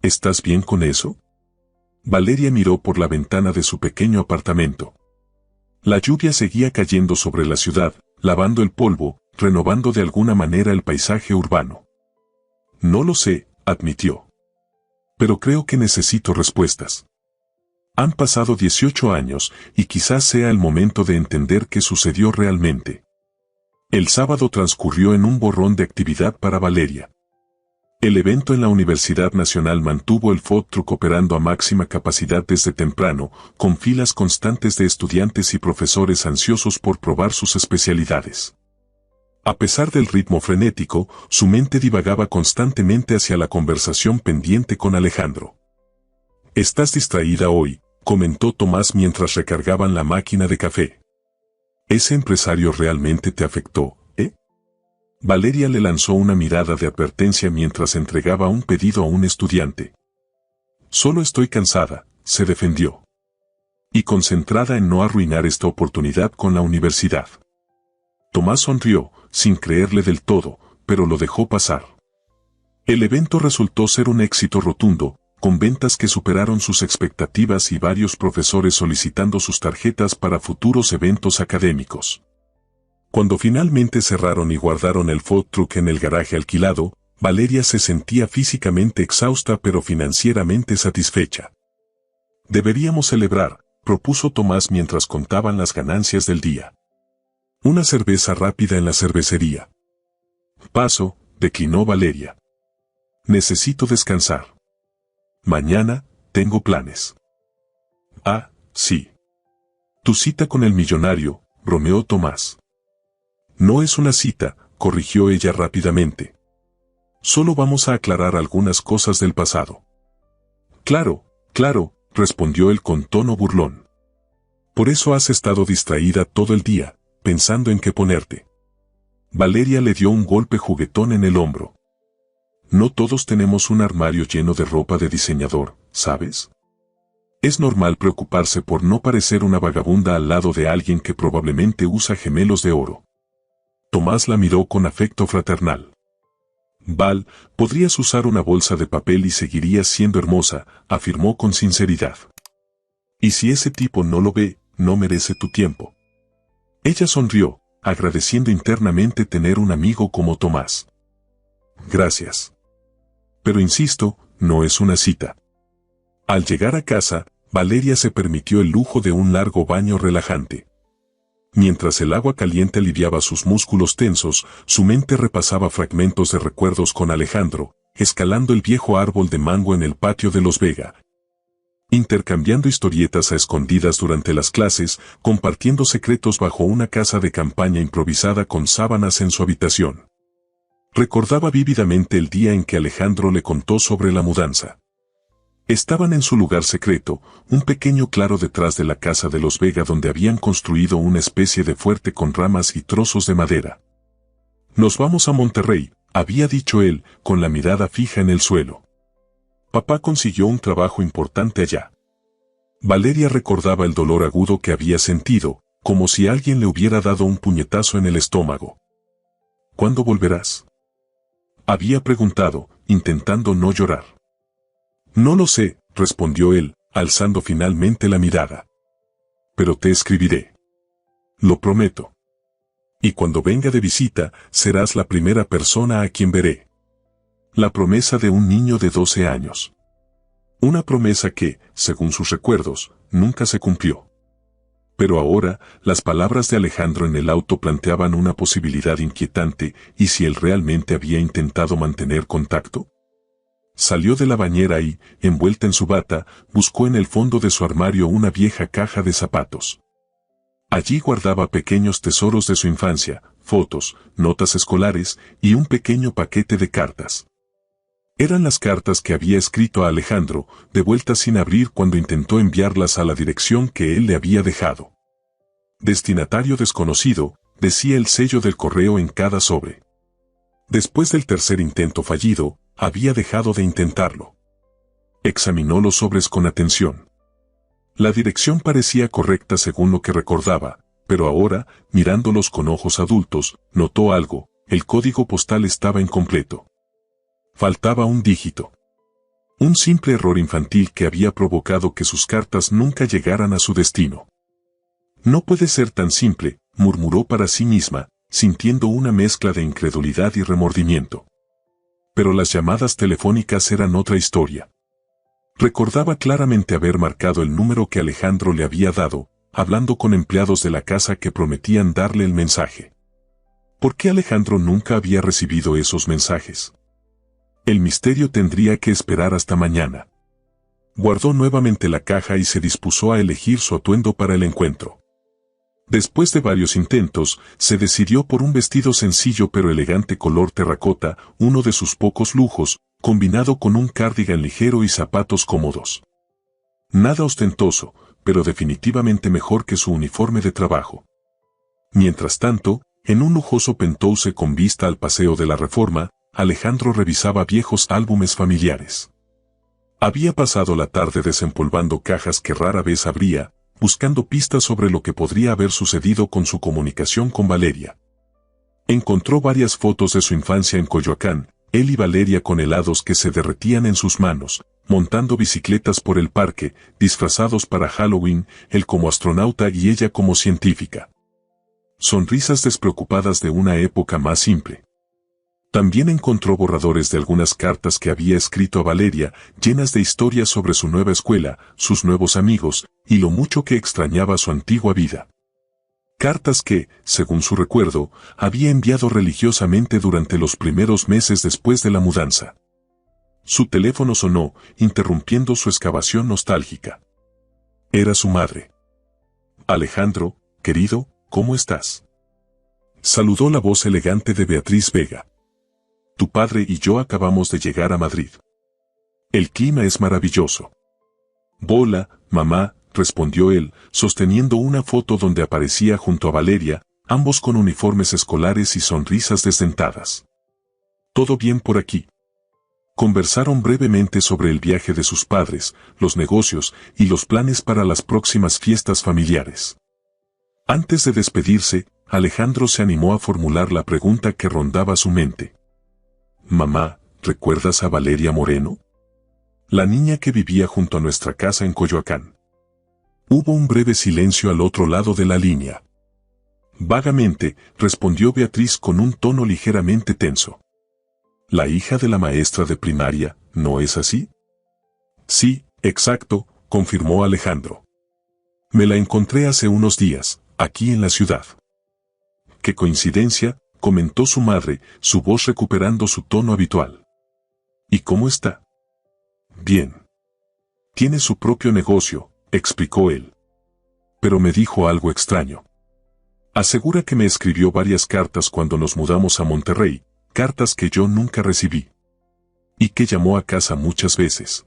¿Estás bien con eso? Valeria miró por la ventana de su pequeño apartamento. La lluvia seguía cayendo sobre la ciudad, lavando el polvo, renovando de alguna manera el paisaje urbano. No lo sé, admitió. Pero creo que necesito respuestas. Han pasado 18 años, y quizás sea el momento de entender qué sucedió realmente. El sábado transcurrió en un borrón de actividad para Valeria. El evento en la Universidad Nacional mantuvo el food truck operando a máxima capacidad desde temprano, con filas constantes de estudiantes y profesores ansiosos por probar sus especialidades. A pesar del ritmo frenético, su mente divagaba constantemente hacia la conversación pendiente con Alejandro. «Estás distraída hoy», comentó Tomás mientras recargaban la máquina de café. «¿Ese empresario realmente te afectó, eh?» Valeria le lanzó una mirada de advertencia mientras entregaba un pedido a un estudiante. «Solo estoy cansada», se defendió. Y concentrada en no arruinar esta oportunidad con la universidad. Tomás sonrió, sin creerle del todo, pero lo dejó pasar. El evento resultó ser un éxito rotundo, con ventas que superaron sus expectativas y varios profesores solicitando sus tarjetas para futuros eventos académicos. Cuando finalmente cerraron y guardaron el food truck en el garaje alquilado, Valeria se sentía físicamente exhausta pero financieramente satisfecha. «Deberíamos celebrar», propuso Tomás mientras contaban las ganancias del día. «Una cerveza rápida en la cervecería». «Paso», declinó Valeria. «Necesito descansar. Mañana, tengo planes». «Ah, sí. Tu cita con el millonario, bromeó Tomás. No es una cita, corrigió ella rápidamente. Solo vamos a aclarar algunas cosas del pasado. Claro, claro, respondió él con tono burlón. Por eso has estado distraída todo el día, pensando en qué ponerte. Valeria le dio un golpe juguetón en el hombro. No todos tenemos un armario lleno de ropa de diseñador, ¿sabes? Es normal preocuparse por no parecer una vagabunda al lado de alguien que probablemente usa gemelos de oro. Tomás la miró con afecto fraternal. Val, podrías usar una bolsa de papel y seguirías siendo hermosa, afirmó con sinceridad. Y si ese tipo no lo ve, no merece tu tiempo. Ella sonrió, agradeciendo internamente tener un amigo como Tomás. Gracias. Pero insisto, no es una cita. Al llegar a casa, Valeria se permitió el lujo de un largo baño relajante. Mientras el agua caliente aliviaba sus músculos tensos, su mente repasaba fragmentos de recuerdos con Alejandro, escalando el viejo árbol de mango en el patio de los Vega, intercambiando historietas a escondidas durante las clases, compartiendo secretos bajo una casa de campaña improvisada con sábanas en su habitación. Recordaba vívidamente el día en que Alejandro le contó sobre la mudanza. Estaban en su lugar secreto, un pequeño claro detrás de la casa de los Vega donde habían construido una especie de fuerte con ramas y trozos de madera. Nos vamos a Monterrey, había dicho él, con la mirada fija en el suelo. Papá consiguió un trabajo importante allá. Valeria recordaba el dolor agudo que había sentido, como si alguien le hubiera dado un puñetazo en el estómago. ¿Cuándo volverás?, había preguntado, intentando no llorar. No lo sé, respondió él, alzando finalmente la mirada. Pero te escribiré. Lo prometo. Y cuando venga de visita, serás la primera persona a quien veré. La promesa de un niño de 12 años. Una promesa que, según sus recuerdos, nunca se cumplió. Pero ahora, las palabras de Alejandro en el auto planteaban una posibilidad inquietante, ¿y si él realmente había intentado mantener contacto? Salió de la bañera y, envuelta en su bata, buscó en el fondo de su armario una vieja caja de zapatos. Allí guardaba pequeños tesoros de su infancia, fotos, notas escolares y un pequeño paquete de cartas. Eran las cartas que había escrito a Alejandro, devueltas sin abrir cuando intentó enviarlas a la dirección que él le había dejado. Destinatario desconocido, decía el sello del correo en cada sobre. Después del tercer intento fallido, había dejado de intentarlo. Examinó los sobres con atención. La dirección parecía correcta según lo que recordaba, pero ahora, mirándolos con ojos adultos, notó algo: el código postal estaba incompleto. Faltaba un dígito. Un simple error infantil que había provocado que sus cartas nunca llegaran a su destino. No puede ser tan simple, murmuró para sí misma, sintiendo una mezcla de incredulidad y remordimiento. Pero las llamadas telefónicas eran otra historia. Recordaba claramente haber marcado el número que Alejandro le había dado, hablando con empleados de la casa que prometían darle el mensaje. ¿Por qué Alejandro nunca había recibido esos mensajes? El misterio tendría que esperar hasta mañana. Guardó nuevamente la caja y se dispuso a elegir su atuendo para el encuentro. Después de varios intentos, se decidió por un vestido sencillo pero elegante color terracota, uno de sus pocos lujos, combinado con un cardigan ligero y zapatos cómodos. Nada ostentoso, pero definitivamente mejor que su uniforme de trabajo. Mientras tanto, en un lujoso penthouse con vista al Paseo de la Reforma, Alejandro revisaba viejos álbumes familiares. Había pasado la tarde desempolvando cajas que rara vez abría, buscando pistas sobre lo que podría haber sucedido con su comunicación con Valeria. Encontró varias fotos de su infancia en Coyoacán, él y Valeria con helados que se derretían en sus manos, montando bicicletas por el parque, disfrazados para Halloween, él como astronauta y ella como científica. Sonrisas despreocupadas de una época más simple. También encontró borradores de algunas cartas que había escrito a Valeria, llenas de historias sobre su nueva escuela, sus nuevos amigos, y lo mucho que extrañaba su antigua vida. Cartas que, según su recuerdo, había enviado religiosamente durante los primeros meses después de la mudanza. Su teléfono sonó, interrumpiendo su excavación nostálgica. Era su madre. Alejandro, querido, ¿cómo estás? Saludó la voz elegante de Beatriz Vega. Tu padre y yo acabamos de llegar a Madrid. El clima es maravilloso. Hola, mamá, respondió él, sosteniendo una foto donde aparecía junto a Valeria, ambos con uniformes escolares y sonrisas desdentadas. ¿Todo bien por aquí? Conversaron brevemente sobre el viaje de sus padres, los negocios y los planes para las próximas fiestas familiares. Antes de despedirse, Alejandro se animó a formular la pregunta que rondaba su mente. Mamá, ¿recuerdas a Valeria Moreno? La niña que vivía junto a nuestra casa en Coyoacán. Hubo un breve silencio al otro lado de la línea. Vagamente, respondió Beatriz con un tono ligeramente tenso. La hija de la maestra de primaria, ¿no es así? Sí, exacto, confirmó Alejandro. Me la encontré hace unos días, aquí en la ciudad. Qué coincidencia, comentó su madre, su voz recuperando su tono habitual. ¿Y cómo está? Bien. Tiene su propio negocio, explicó él. Pero me dijo algo extraño. Asegura que me escribió varias cartas cuando nos mudamos a Monterrey, cartas que yo nunca recibí. Y que llamó a casa muchas veces.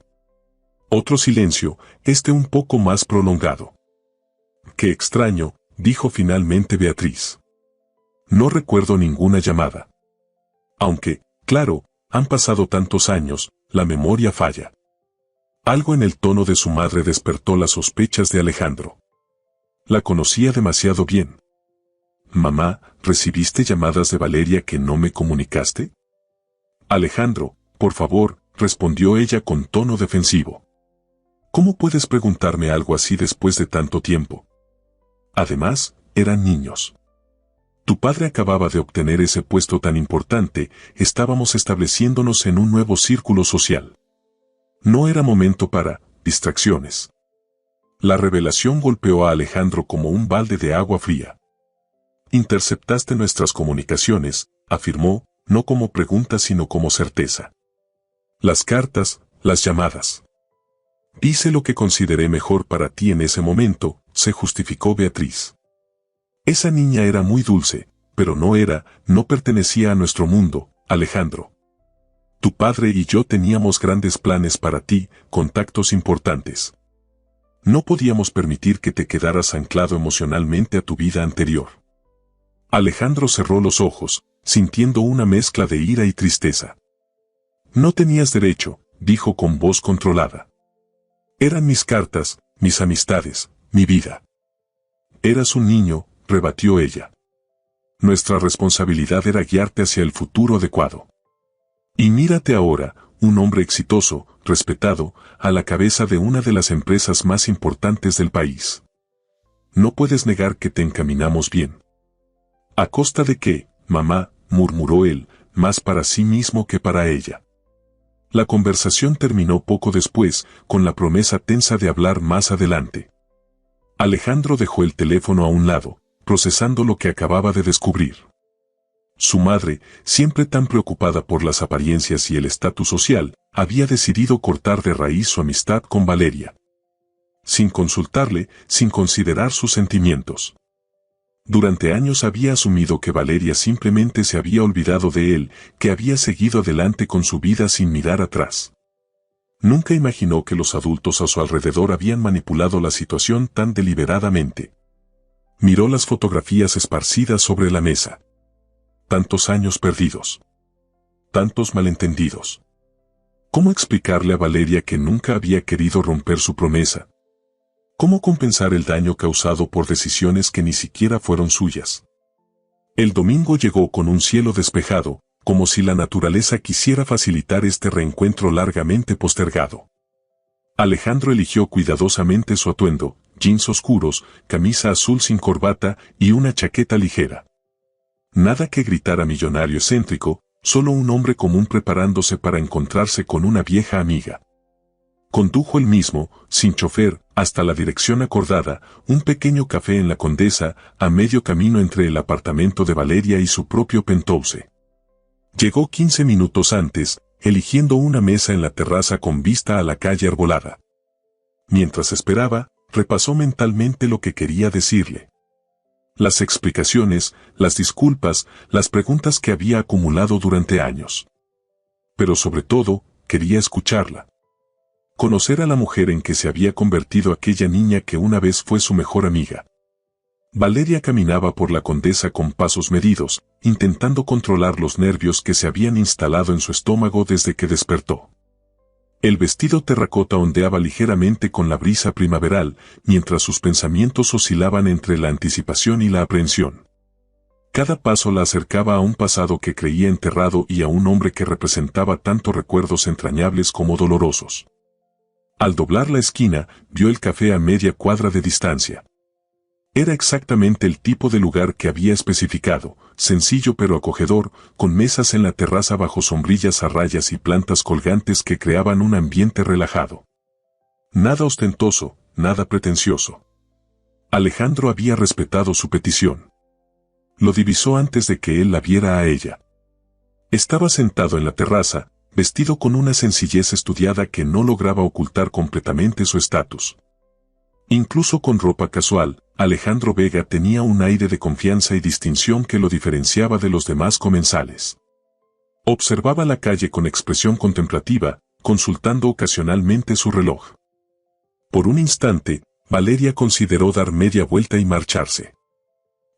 Otro silencio, un poco más prolongado. Qué extraño, dijo finalmente Beatriz. No recuerdo ninguna llamada. Aunque, claro, han pasado tantos años, la memoria falla. Algo en el tono de su madre despertó las sospechas de Alejandro. La conocía demasiado bien. Mamá, ¿recibiste llamadas de Valeria que no me comunicaste? Alejandro, por favor, respondió ella con tono defensivo. ¿Cómo puedes preguntarme algo así después de tanto tiempo? Además, eran niños. Tu padre acababa de obtener ese puesto tan importante, estábamos estableciéndonos en un nuevo círculo social. No era momento para distracciones. La revelación golpeó a Alejandro como un balde de agua fría. Interceptaste nuestras comunicaciones, afirmó, no como pregunta sino como certeza. Las cartas, las llamadas. Hice lo que consideré mejor para ti en ese momento, se justificó Beatriz. Esa niña era muy dulce, pero no pertenecía a nuestro mundo, Alejandro. Tu padre y yo teníamos grandes planes para ti, contactos importantes. No podíamos permitir que te quedaras anclado emocionalmente a tu vida anterior. Alejandro cerró los ojos, sintiendo una mezcla de ira y tristeza. No tenías derecho, dijo con voz controlada. Eran mis cartas, mis amistades, mi vida. Eras un niño, rebatió ella. Nuestra responsabilidad era guiarte hacia el futuro adecuado. Y mírate ahora, un hombre exitoso, respetado, a la cabeza de una de las empresas más importantes del país. No puedes negar que te encaminamos bien. ¿A costa de qué, mamá?, murmuró él, más para sí mismo que para ella. La conversación terminó poco después, con la promesa tensa de hablar más adelante. Alejandro dejó el teléfono a un lado, procesando lo que acababa de descubrir. Su madre, siempre tan preocupada por las apariencias y el estatus social, había decidido cortar de raíz su amistad con Valeria. Sin consultarle, sin considerar sus sentimientos. Durante años había asumido que Valeria simplemente se había olvidado de él, que había seguido adelante con su vida sin mirar atrás. Nunca imaginó que los adultos a su alrededor habían manipulado la situación tan deliberadamente. Miró las fotografías esparcidas sobre la mesa. Tantos años perdidos. Tantos malentendidos. ¿Cómo explicarle a Valeria que nunca había querido romper su promesa? ¿Cómo compensar el daño causado por decisiones que ni siquiera fueron suyas? El domingo llegó con un cielo despejado, como si la naturaleza quisiera facilitar este reencuentro largamente postergado. Alejandro eligió cuidadosamente su atuendo, jeans oscuros, camisa azul sin corbata y una chaqueta ligera. Nada que gritara millonario excéntrico, solo un hombre común preparándose para encontrarse con una vieja amiga. Condujo él mismo, sin chofer, hasta la dirección acordada, un pequeño café en la Condesa, a medio camino entre el apartamento de Valeria y su propio penthouse. Llegó 15 minutos antes, eligiendo una mesa en la terraza con vista a la calle Arbolada. Mientras esperaba, repasó mentalmente lo que quería decirle. Las explicaciones, las disculpas, las preguntas que había acumulado durante años. Pero sobre todo, quería escucharla. Conocer a la mujer en que se había convertido aquella niña que una vez fue su mejor amiga. Valeria caminaba por la Condesa con pasos medidos, intentando controlar los nervios que se habían instalado en su estómago desde que despertó. El vestido terracota ondeaba ligeramente con la brisa primaveral, mientras sus pensamientos oscilaban entre la anticipación y la aprehensión. Cada paso la acercaba a un pasado que creía enterrado y a un hombre que representaba tanto recuerdos entrañables como dolorosos. Al doblar la esquina, vio el café a media cuadra de distancia. Era exactamente el tipo de lugar que había especificado, sencillo pero acogedor, con mesas en la terraza bajo sombrillas a rayas y plantas colgantes que creaban un ambiente relajado. Nada ostentoso, nada pretencioso. Alejandro había respetado su petición. Lo divisó antes de que él la viera a ella. Estaba sentado en la terraza, vestido con una sencillez estudiada que no lograba ocultar completamente su estatus. Incluso con ropa casual, Alejandro Vega tenía un aire de confianza y distinción que lo diferenciaba de los demás comensales. Observaba la calle con expresión contemplativa, consultando ocasionalmente su reloj. Por un instante, Valeria consideró dar media vuelta y marcharse.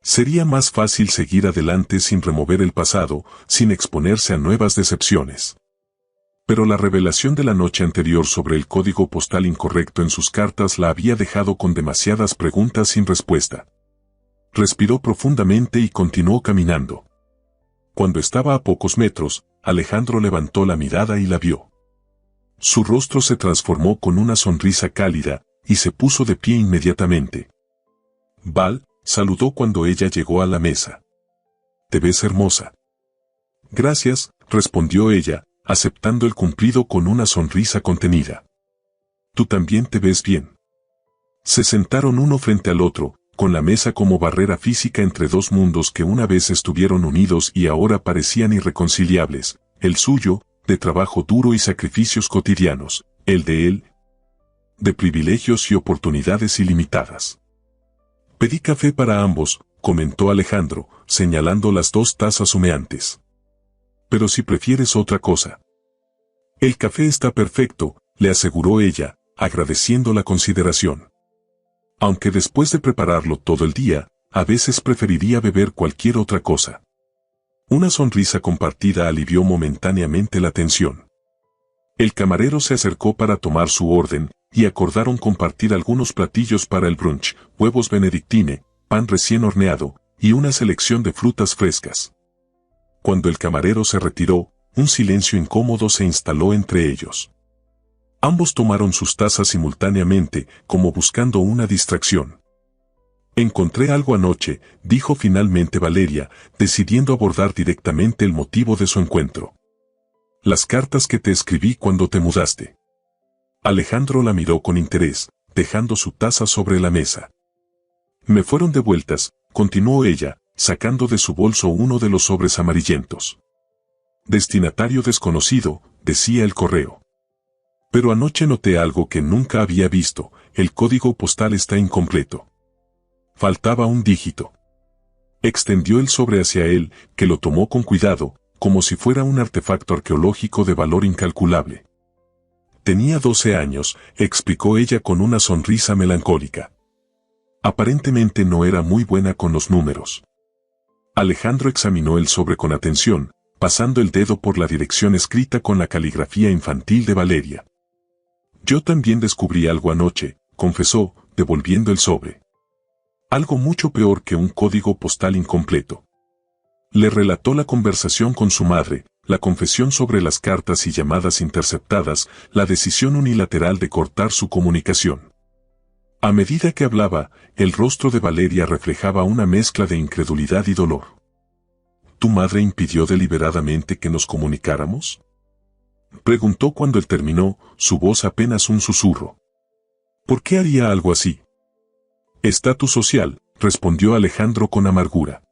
Sería más fácil seguir adelante sin remover el pasado, sin exponerse a nuevas decepciones. Pero la revelación de la noche anterior sobre el código postal incorrecto en sus cartas la había dejado con demasiadas preguntas sin respuesta. Respiró profundamente y continuó caminando. Cuando estaba a pocos metros, Alejandro levantó la mirada y la vio. Su rostro se transformó con una sonrisa cálida, y se puso de pie inmediatamente. Val, saludó cuando ella llegó a la mesa. «Te ves hermosa». «Gracias», respondió ella, aceptando el cumplido con una sonrisa contenida. «Tú también te ves bien». Se sentaron uno frente al otro, con la mesa como barrera física entre dos mundos que una vez estuvieron unidos y ahora parecían irreconciliables, el suyo, de trabajo duro y sacrificios cotidianos, el de él, de privilegios y oportunidades ilimitadas. «Pedí café para ambos», comentó Alejandro, señalando las 2 tazas humeantes. «Pero si prefieres otra cosa». «El café está perfecto», le aseguró ella, agradeciendo la consideración. Aunque después de prepararlo todo el día, a veces preferiría beber cualquier otra cosa. Una sonrisa compartida alivió momentáneamente la tensión. El camarero se acercó para tomar su orden, y acordaron compartir algunos platillos para el brunch, huevos benedictine, pan recién horneado, y una selección de frutas frescas. Cuando el camarero se retiró, un silencio incómodo se instaló entre ellos. Ambos tomaron sus tazas simultáneamente, como buscando una distracción. «Encontré algo anoche», dijo finalmente Valeria, decidiendo abordar directamente el motivo de su encuentro. «Las cartas que te escribí cuando te mudaste». Alejandro la miró con interés, dejando su taza sobre la mesa. «Me fueron devueltas», continuó ella, sacando de su bolso uno de los sobres amarillentos. «Destinatario desconocido», decía el correo. «Pero anoche noté algo que nunca había visto, el código postal está incompleto. Faltaba un dígito». Extendió el sobre hacia él, que lo tomó con cuidado, como si fuera un artefacto arqueológico de valor incalculable. «Tenía 12 años», explicó ella con una sonrisa melancólica. Aparentemente no era muy buena con los números. Alejandro examinó el sobre con atención, pasando el dedo por la dirección escrita con la caligrafía infantil de Valeria. «Yo también descubrí algo anoche», confesó, devolviendo el sobre. «Algo mucho peor que un código postal incompleto». Le relató la conversación con su madre, la confesión sobre las cartas y llamadas interceptadas, la decisión unilateral de cortar su comunicación. A medida que hablaba, el rostro de Valeria reflejaba una mezcla de incredulidad y dolor. «¿Tu madre impidió deliberadamente que nos comunicáramos?», preguntó cuando él terminó, su voz apenas un susurro. «¿Por qué haría algo así?». «Estatus social», respondió Alejandro con amargura.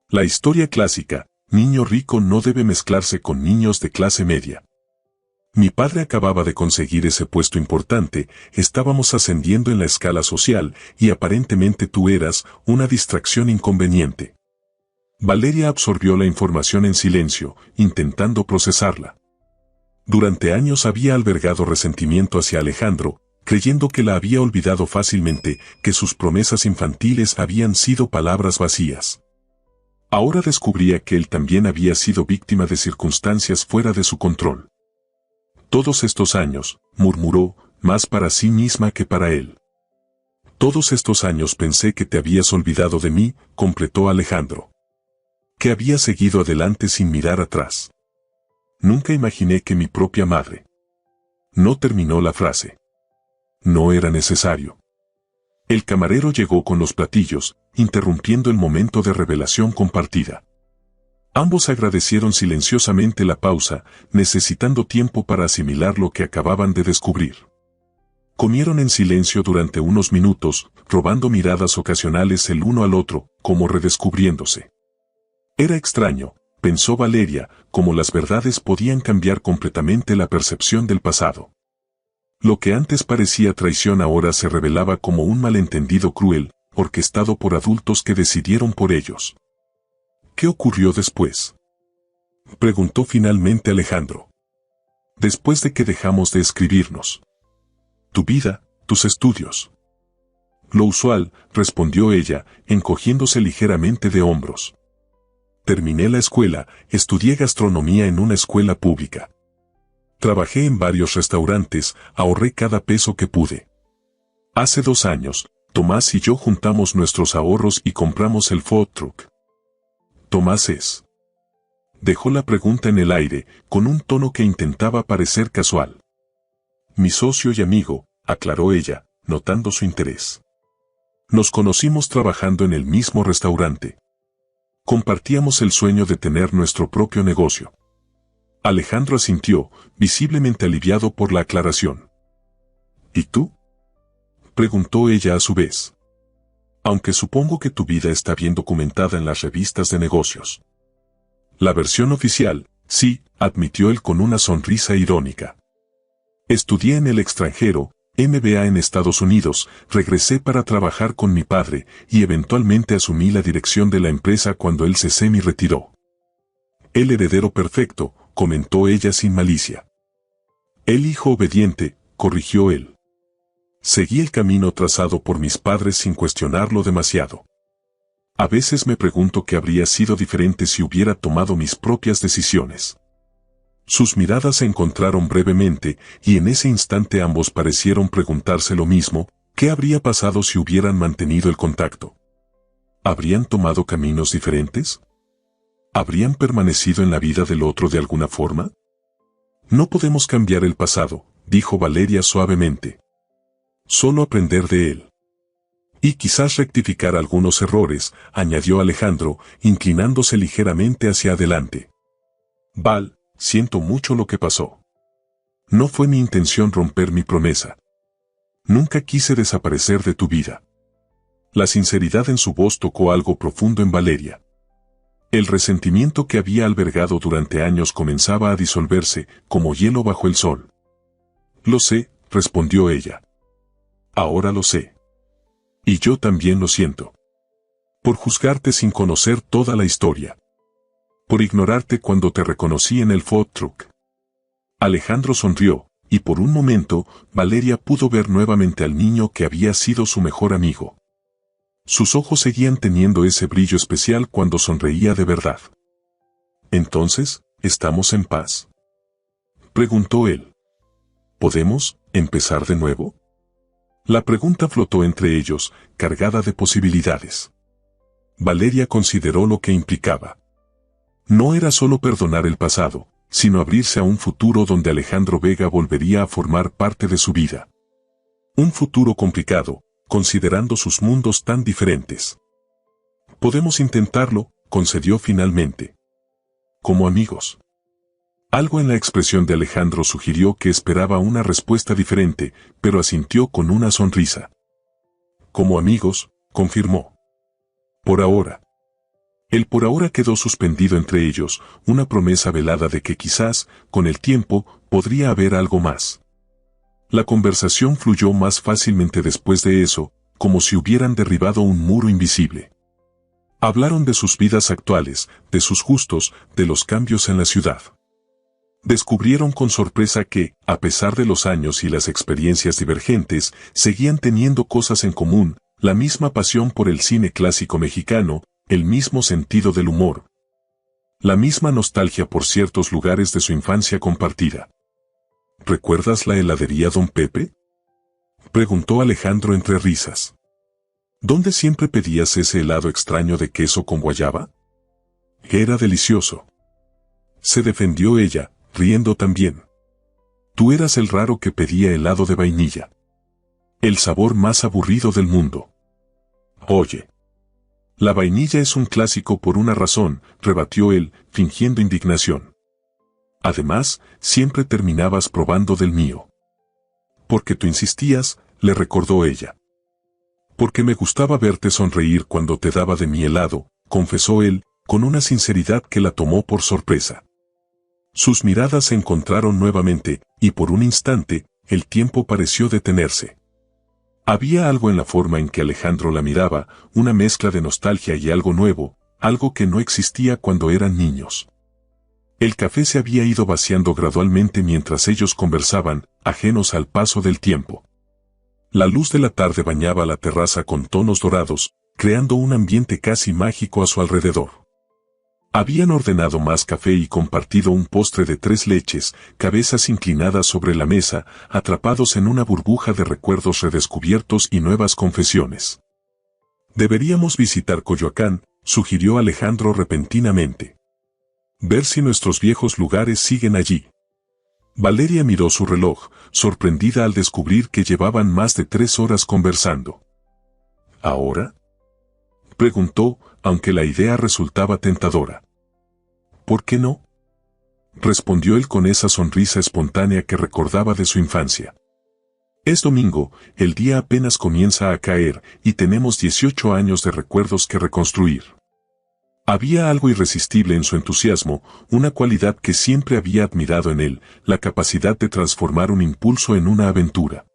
«La historia clásica, niño rico no debe mezclarse con niños de clase media». Mi padre acababa de conseguir ese puesto importante, estábamos ascendiendo en la escala social y aparentemente tú eras una distracción inconveniente. Valeria absorbió la información en silencio, intentando procesarla. Durante años había albergado resentimiento hacia Alejandro, creyendo que la había olvidado fácilmente, que sus promesas infantiles habían sido palabras vacías. Ahora descubría que él también había sido víctima de circunstancias fuera de su control. Todos estos años, murmuró, más para sí misma que para él. Todos estos años pensé que te habías olvidado de mí, completó Alejandro. Que había seguido adelante sin mirar atrás. Nunca imaginé que mi propia madre. No terminó la frase. No era necesario. El camarero llegó con los platillos, interrumpiendo el momento de revelación compartida. Ambos agradecieron silenciosamente la pausa, necesitando tiempo para asimilar lo que acababan de descubrir. Comieron en silencio durante unos minutos, robando miradas ocasionales el uno al otro, como redescubriéndose. Era extraño, pensó Valeria, cómo las verdades podían cambiar completamente la percepción del pasado. Lo que antes parecía traición ahora se revelaba como un malentendido cruel, orquestado por adultos que decidieron por ellos. ¿Qué ocurrió después?, preguntó finalmente Alejandro. Después de que dejamos de escribirnos. Tu vida, tus estudios. Lo usual, respondió ella, encogiéndose ligeramente de hombros. Terminé la escuela, estudié gastronomía en una escuela pública. Trabajé en varios restaurantes, ahorré cada peso que pude. Hace 2 años, Tomás y yo juntamos nuestros ahorros y compramos el food truck. Tomás es. Dejó la pregunta en el aire, con un tono que intentaba parecer casual. Mi socio y amigo, aclaró ella, notando su interés. Nos conocimos trabajando en el mismo restaurante. Compartíamos el sueño de tener nuestro propio negocio. Alejandro asintió, visiblemente aliviado por la aclaración. ¿Y tú?, preguntó ella a su vez. Aunque supongo que tu vida está bien documentada en las revistas de negocios. La versión oficial, sí, admitió él con una sonrisa irónica. Estudié en el extranjero, MBA en Estados Unidos, regresé para trabajar con mi padre y eventualmente asumí la dirección de la empresa cuando él se semi-retiró. El heredero perfecto, comentó ella sin malicia. El hijo obediente, corrigió él. Seguí el camino trazado por mis padres sin cuestionarlo demasiado. A veces me pregunto qué habría sido diferente si hubiera tomado mis propias decisiones. Sus miradas se encontraron brevemente, y en ese instante ambos parecieron preguntarse lo mismo, ¿qué habría pasado si hubieran mantenido el contacto? ¿Habrían tomado caminos diferentes? ¿Habrían permanecido en la vida del otro de alguna forma? No podemos cambiar el pasado, dijo Valeria suavemente. Solo aprender de él. Y quizás rectificar algunos errores, añadió Alejandro, inclinándose ligeramente hacia adelante. Val, siento mucho lo que pasó. No fue mi intención romper mi promesa. Nunca quise desaparecer de tu vida. La sinceridad en su voz tocó algo profundo en Valeria. El resentimiento que había albergado durante años comenzaba a disolverse, como hielo bajo el sol. Lo sé, respondió ella. Ahora lo sé. Y yo también lo siento. Por juzgarte sin conocer toda la historia. Por ignorarte cuando te reconocí en el food truck. Alejandro sonrió, y por un momento, Valeria pudo ver nuevamente al niño que había sido su mejor amigo. Sus ojos seguían teniendo ese brillo especial cuando sonreía de verdad. ¿Entonces, estamos en paz?, preguntó él. ¿Podemos empezar de nuevo? La pregunta flotó entre ellos, cargada de posibilidades. Valeria consideró lo que implicaba. No era solo perdonar el pasado, sino abrirse a un futuro donde Alejandro Vega volvería a formar parte de su vida. Un futuro complicado, considerando sus mundos tan diferentes. Podemos intentarlo, concedió finalmente. Como amigos. Algo en la expresión de Alejandro sugirió que esperaba una respuesta diferente, pero asintió con una sonrisa. Como amigos, confirmó. Por ahora. El por ahora quedó suspendido entre ellos, una promesa velada de que quizás, con el tiempo, podría haber algo más. La conversación fluyó más fácilmente después de eso, como si hubieran derribado un muro invisible. Hablaron de sus vidas actuales, de sus gustos, de los cambios en la ciudad. Descubrieron con sorpresa que, a pesar de los años y las experiencias divergentes, seguían teniendo cosas en común, la misma pasión por el cine clásico mexicano, el mismo sentido del humor, la misma nostalgia por ciertos lugares de su infancia compartida. ¿Recuerdas la heladería Don Pepe?, preguntó Alejandro entre risas. ¿Dónde siempre pedías ese helado extraño de queso con guayaba? Era delicioso. Se defendió ella, riendo también. Tú eras el raro que pedía helado de vainilla. El sabor más aburrido del mundo. Oye. La vainilla es un clásico por una razón, rebatió él, fingiendo indignación. Además, siempre terminabas probando del mío. Porque tú insistías, le recordó ella. Porque me gustaba verte sonreír cuando te daba de mi helado, confesó él, con una sinceridad que la tomó por sorpresa. Sus miradas se encontraron nuevamente, y por un instante, el tiempo pareció detenerse. Había algo en la forma en que Alejandro la miraba, una mezcla de nostalgia y algo nuevo, algo que no existía cuando eran niños. El café se había ido vaciando gradualmente mientras ellos conversaban, ajenos al paso del tiempo. La luz de la tarde bañaba la terraza con tonos dorados, creando un ambiente casi mágico a su alrededor. Habían ordenado más café y compartido un postre de 3 leches, cabezas inclinadas sobre la mesa, atrapados en una burbuja de recuerdos redescubiertos y nuevas confesiones. Deberíamos visitar Coyoacán, sugirió Alejandro repentinamente. Ver si nuestros viejos lugares siguen allí. Valeria miró su reloj, sorprendida al descubrir que llevaban más de 3 horas conversando. ¿Ahora?, preguntó, aunque la idea resultaba tentadora. ¿Por qué no?, respondió él con esa sonrisa espontánea que recordaba de su infancia. Es domingo, el día apenas comienza a caer, y tenemos 18 años de recuerdos que reconstruir. Había algo irresistible en su entusiasmo, una cualidad que siempre había admirado en él, la capacidad de transformar un impulso en una aventura.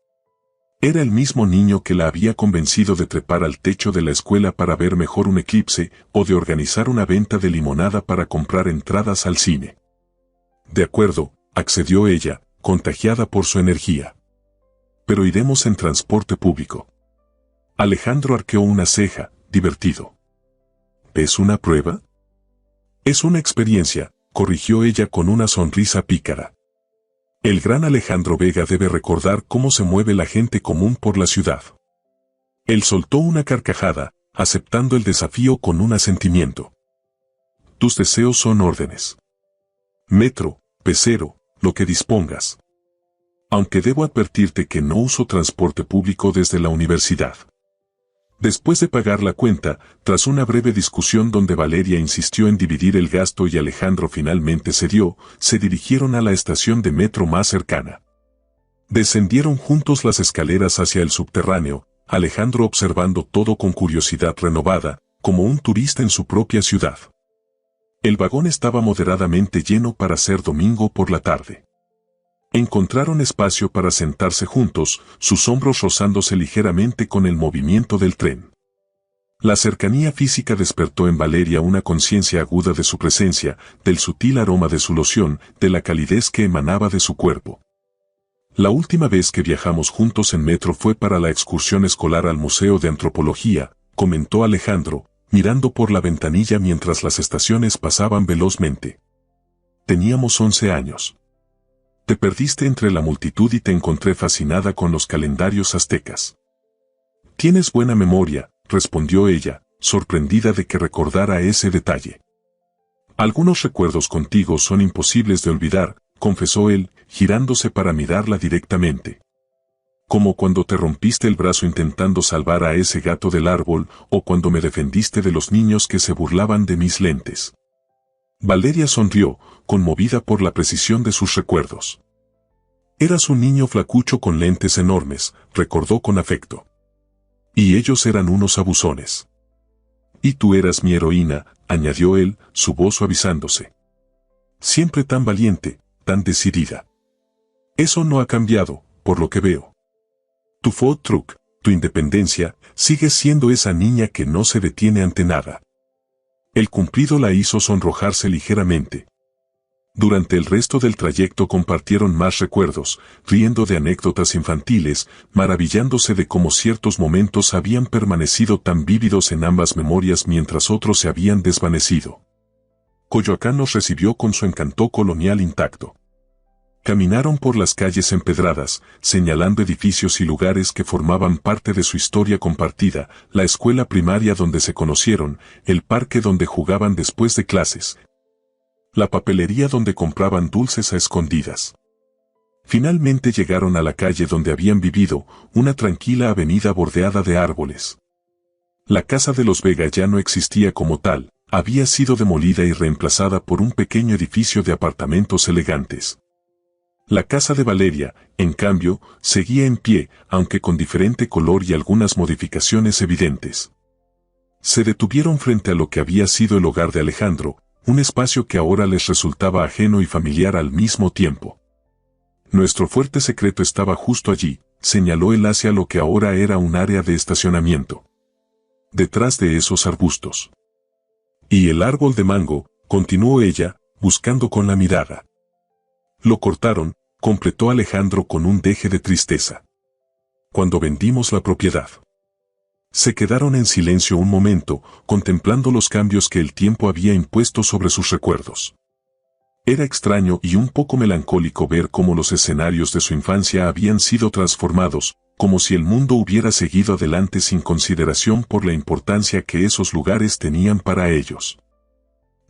Era el mismo niño que la había convencido de trepar al techo de la escuela para ver mejor un eclipse, o de organizar una venta de limonada para comprar entradas al cine. De acuerdo, accedió ella, contagiada por su energía. Pero iremos en transporte público. Alejandro arqueó una ceja, divertido. ¿Es una prueba? Es una experiencia, corrigió ella con una sonrisa pícara. El gran Alejandro Vega debe recordar cómo se mueve la gente común por la ciudad. Él soltó una carcajada, aceptando el desafío con un asentimiento. Tus deseos son órdenes. Metro, pecero, lo que dispongas. Aunque debo advertirte que no uso transporte público desde la universidad. Después de pagar la cuenta, tras una breve discusión donde Valeria insistió en dividir el gasto y Alejandro finalmente cedió, se dirigieron a la estación de metro más cercana. Descendieron juntos las escaleras hacia el subterráneo, Alejandro observando todo con curiosidad renovada, como un turista en su propia ciudad. El vagón estaba moderadamente lleno para ser domingo por la tarde. Encontraron espacio para sentarse juntos, sus hombros rozándose ligeramente con el movimiento del tren. La cercanía física despertó en Valeria una conciencia aguda de su presencia, del sutil aroma de su loción, de la calidez que emanaba de su cuerpo. La última vez que viajamos juntos en metro fue para la excursión escolar al Museo de Antropología, comentó Alejandro, mirando por la ventanilla mientras las estaciones pasaban velozmente. Teníamos 11 años. Te perdiste entre la multitud y te encontré fascinada con los calendarios aztecas. Tienes buena memoria, respondió ella, sorprendida de que recordara ese detalle. Algunos recuerdos contigo son imposibles de olvidar, confesó él, girándose para mirarla directamente. Como cuando te rompiste el brazo intentando salvar a ese gato del árbol, o cuando me defendiste de los niños que se burlaban de mis lentes. Valeria sonrió, conmovida por la precisión de sus recuerdos. Eras un niño flacucho con lentes enormes, recordó con afecto. Y ellos eran unos abusones. Y tú eras mi heroína, añadió él, su voz suavizándose. Siempre tan valiente, tan decidida. Eso no ha cambiado, por lo que veo. Tu food truck, tu independencia, sigue siendo esa niña que no se detiene ante nada. El cumplido la hizo sonrojarse ligeramente. Durante el resto del trayecto compartieron más recuerdos, riendo de anécdotas infantiles, maravillándose de cómo ciertos momentos habían permanecido tan vívidos en ambas memorias mientras otros se habían desvanecido. Coyoacán nos recibió con su encanto colonial intacto. Caminaron por las calles empedradas, señalando edificios y lugares que formaban parte de su historia compartida, la escuela primaria donde se conocieron, el parque donde jugaban después de clases, la papelería donde compraban dulces a escondidas. Finalmente llegaron a la calle donde habían vivido, una tranquila avenida bordeada de árboles. La casa de los Vega ya no existía como tal, había sido demolida y reemplazada por un pequeño edificio de apartamentos elegantes. La casa de Valeria, en cambio, seguía en pie, aunque con diferente color y algunas modificaciones evidentes. Se detuvieron frente a lo que había sido el hogar de Alejandro, un espacio que ahora les resultaba ajeno y familiar al mismo tiempo. Nuestro fuerte secreto estaba justo allí, señaló él hacia lo que ahora era un área de estacionamiento. Detrás de esos arbustos. Y el árbol de mango, continuó ella, buscando con la mirada. Lo cortaron, completó Alejandro con un deje de tristeza. Cuando vendimos la propiedad. Se quedaron en silencio un momento, contemplando los cambios que el tiempo había impuesto sobre sus recuerdos. Era extraño y un poco melancólico ver cómo los escenarios de su infancia habían sido transformados, como si el mundo hubiera seguido adelante sin consideración por la importancia que esos lugares tenían para ellos.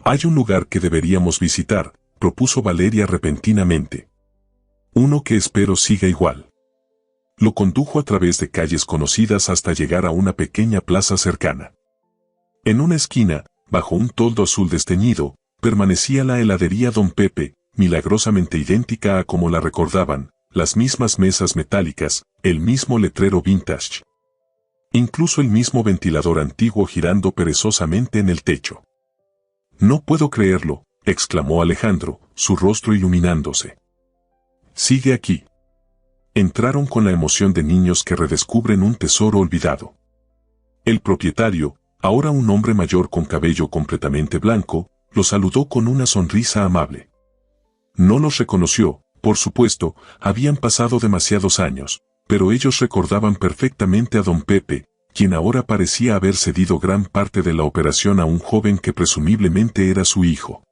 Hay un lugar que deberíamos visitar, propuso Valeria repentinamente. Uno que espero siga igual. Lo condujo a través de calles conocidas hasta llegar a una pequeña plaza cercana. En una esquina, bajo un toldo azul desteñido, permanecía la heladería Don Pepe, milagrosamente idéntica a como la recordaban, las mismas mesas metálicas, el mismo letrero vintage. Incluso el mismo ventilador antiguo girando perezosamente en el techo. No puedo creerlo, exclamó Alejandro, su rostro iluminándose. Sigue aquí. Entraron con la emoción de niños que redescubren un tesoro olvidado. El propietario, ahora un hombre mayor con cabello completamente blanco, los saludó con una sonrisa amable. No los reconoció, por supuesto, habían pasado demasiados años, pero ellos recordaban perfectamente a Don Pepe, quien ahora parecía haber cedido gran parte de la operación a un joven que presumiblemente era su hijo.